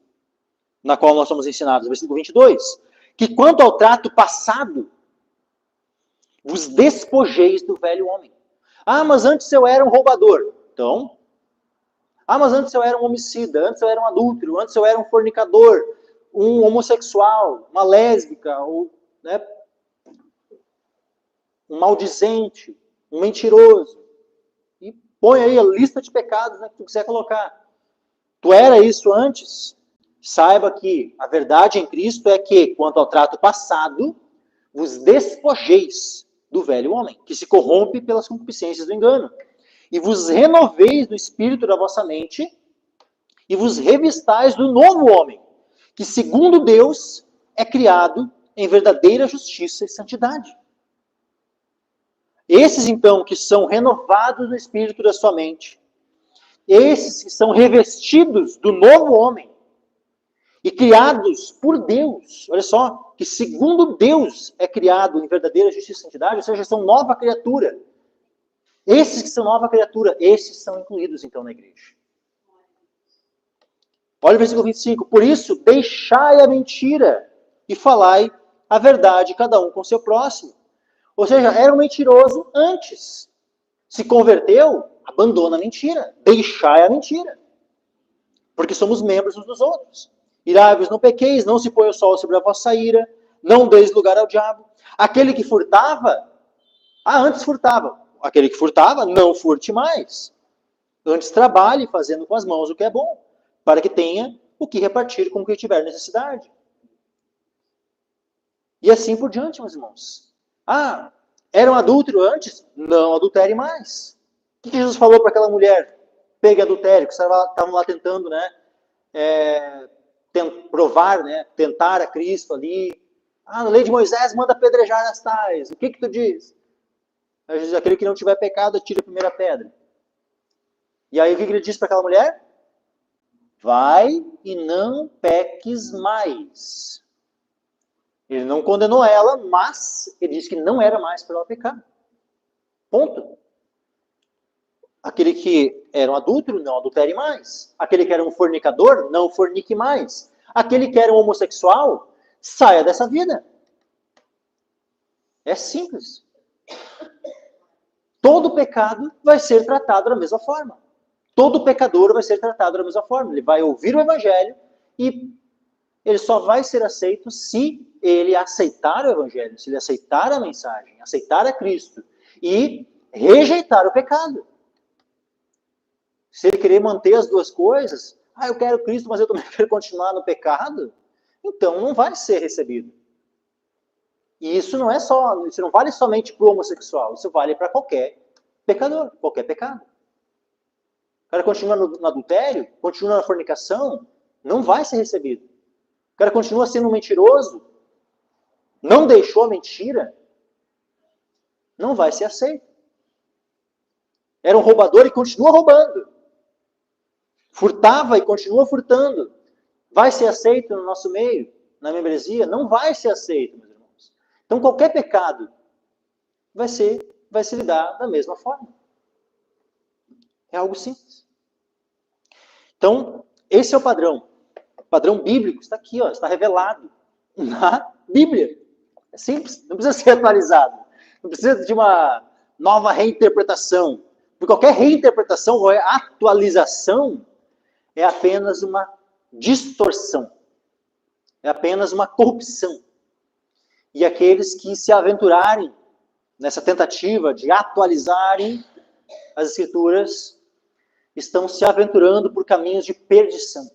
na qual nós somos ensinados? Versículo 22. Que quanto ao trato passado, vos despojeis do velho homem. Mas antes eu era um roubador. Então, mas antes eu era um homicida, antes eu era um adúltero, antes eu era um fornicador, um homossexual, uma lésbica, ou, né, um maldizente, um mentiroso. Põe aí a lista de pecados, né, que tu quiser colocar. Tu era isso antes? Saiba que a verdade em Cristo é que, quanto ao trato passado, vos despojeis do velho homem, que se corrompe pelas concupiscências do engano, e vos renoveis do espírito da vossa mente, e vos revistais do novo homem, que segundo Deus é criado em verdadeira justiça e santidade. Esses, então, que são renovados no espírito da sua mente, esses que são revestidos do novo homem e criados por Deus, olha só, que segundo Deus é criado em verdadeira justiça e santidade, ou seja, são nova criatura. Esses que são nova criatura, esses são incluídos, então, na igreja. Olha o versículo 25. Por isso, deixai a mentira e falai a verdade, cada um com o seu próximo. Ou seja, era um mentiroso antes. Se converteu, abandona a mentira. Deixai a mentira. Porque somos membros uns dos outros. Irai-vos, não pequeis, não se põe o sol sobre a vossa ira, não deis lugar ao diabo. Aquele que furtava, antes furtava. Aquele que furtava, não furte mais. Antes trabalhe fazendo com as mãos o que é bom, para que tenha o que repartir com quem tiver necessidade. E assim por diante, meus irmãos. Era um adúltero antes? Não adultere mais. O que Jesus falou para aquela mulher? Pega adultério, que estavam lá tentando, né, provar, né, tentar a Cristo ali. Na lei de Moisés manda apedrejar as tais. O que tu diz? Aí Jesus diz, aquele que não tiver pecado, atire a primeira pedra. E aí o que ele disse para aquela mulher? Vai e não peques mais. Ele não condenou ela, mas ele disse que não era mais para ela pecar. Ponto. Aquele que era um adúltero, não adultere mais. Aquele que era um fornicador, não fornique mais. Aquele que era um homossexual, saia dessa vida. É simples. Todo pecado vai ser tratado da mesma forma. Todo pecador vai ser tratado da mesma forma. Ele vai ouvir o evangelho e ele só vai ser aceito se ele aceitar o evangelho, se ele aceitar a mensagem, aceitar a Cristo e rejeitar o pecado. Se ele querer manter as duas coisas, eu quero Cristo, mas eu também quero continuar no pecado, então não vai ser recebido. E isso não vale somente para o homossexual, isso vale para qualquer pecador, qualquer pecado. O cara continua no adultério, continua na fornicação, não vai ser recebido. O cara continua sendo um mentiroso, não deixou a mentira, não vai ser aceito. Era um roubador e continua roubando. Furtava e continua furtando. Vai ser aceito no nosso meio, na membresia? Não vai ser aceito, meus irmãos. Então qualquer pecado vai se lidar da mesma forma. É algo simples. Então, esse é o padrão. O padrão bíblico está aqui, está revelado na Bíblia. É simples, não precisa ser atualizado. Não precisa de uma nova reinterpretação. Porque qualquer reinterpretação ou atualização é apenas uma distorção. É apenas uma corrupção. E aqueles que se aventurarem nessa tentativa de atualizarem as Escrituras estão se aventurando por caminhos de perdição.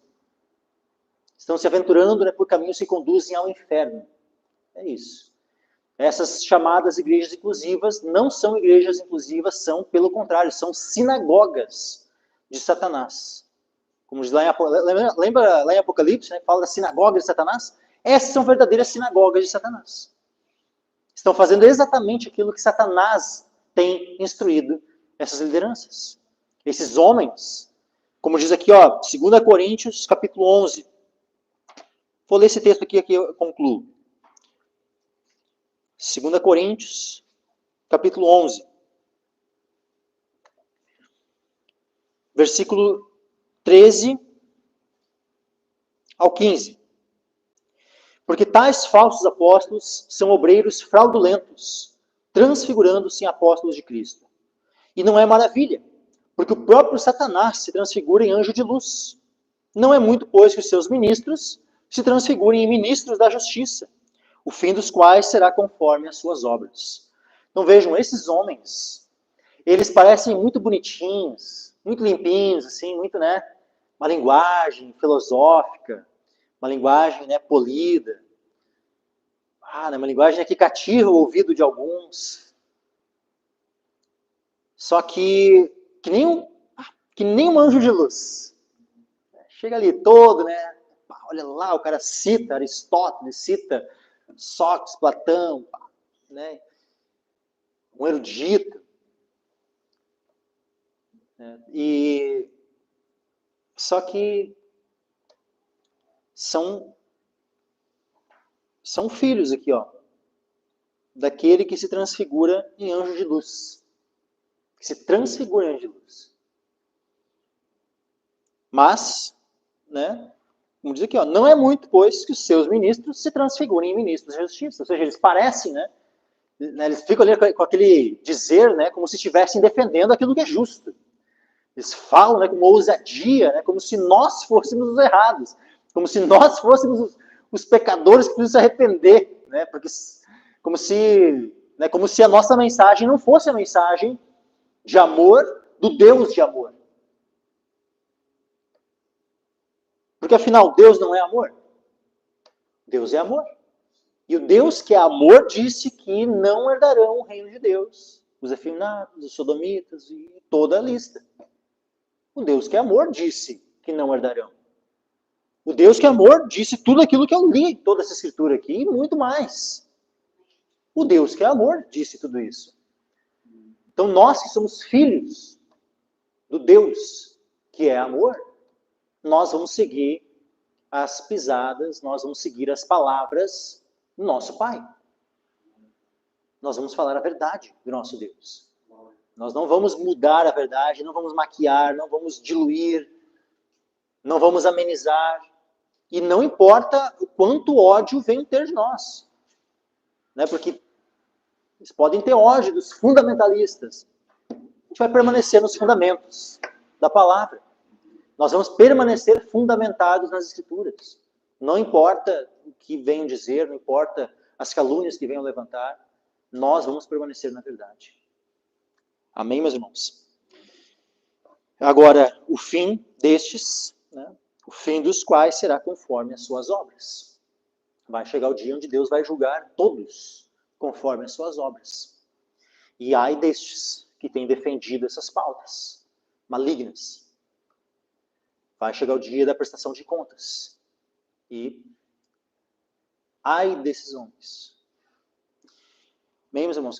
Estão se aventurando por caminhos que conduzem ao inferno. É isso. Essas chamadas igrejas inclusivas não são igrejas inclusivas, são, pelo contrário, são sinagogas de Satanás. Como diz lá lembra lá em Apocalipse, né, fala da sinagoga de Satanás? Essas são verdadeiras sinagogas de Satanás. Estão fazendo exatamente aquilo que Satanás tem instruído essas lideranças. Esses homens, como diz aqui, 2 Coríntios, capítulo 11. Vou ler esse texto aqui eu concluo. 2 Coríntios, capítulo 11. Versículo 13 ao 15. Porque tais falsos apóstolos são obreiros fraudulentos, transfigurando-se em apóstolos de Cristo. E não é maravilha, porque o próprio Satanás se transfigura em anjo de luz. Não é muito, pois, que os seus ministros se transfigurem em ministros da justiça, o fim dos quais será conforme as suas obras. Então vejam, esses homens, Eles parecem muito bonitinhos, muito limpinhos, assim, muito, né? Uma linguagem filosófica, uma linguagem, né, polida. Né, uma linguagem que cativa o ouvido de alguns. Só que nem um anjo de luz. Chega ali todo, né? Olha lá, o cara cita Aristóteles, cita Sócrates, Platão, né? Um erudito. E só que são filhos aqui, ó, daquele que se transfigura em anjo de luz. Que se transfigura em anjo de luz. Mas, né, como diz aqui, ó, não é muito, pois, que os seus ministros se transfigurem em ministros da justiça. Ou seja, eles parecem, né, eles ficam ali com aquele dizer, né, como se estivessem defendendo aquilo que é justo. Eles falam, né, com uma ousadia, né, como se nós fôssemos os errados, como se nós fôssemos os pecadores que precisam se arrepender, né, porque como se a nossa mensagem não fosse a mensagem de amor do Deus de amor. Porque afinal, Deus não é amor? Deus é amor. E o Deus que é amor disse que não herdarão o reino de Deus. Os efeminados, os sodomitas e toda a lista. O Deus que é amor disse que não herdarão. O Deus que é amor disse tudo aquilo que eu li, toda essa escritura aqui e muito mais. O Deus que é amor disse tudo isso. Então nós que somos filhos do Deus que é amor, nós vamos seguir as pisadas, nós vamos seguir as palavras do nosso Pai. Nós vamos falar a verdade do nosso Deus. Nós não vamos mudar a verdade, não vamos maquiar, não vamos diluir, não vamos amenizar. E não importa o quanto ódio vem ter de nós. Né? Porque eles podem ter ódio dos fundamentalistas. A gente vai permanecer nos fundamentos da palavra. Nós vamos permanecer fundamentados nas Escrituras. Não importa o que venham dizer, não importa as calúnias que venham levantar, nós vamos permanecer na verdade. Amém, meus irmãos? Agora, o fim destes, né, o fim dos quais será conforme as suas obras. Vai chegar o dia onde Deus vai julgar todos conforme as suas obras. E ai destes que têm defendido essas pautas malignas. Vai chegar o dia da prestação de contas. E ai desses homens. Bem, meus irmãos,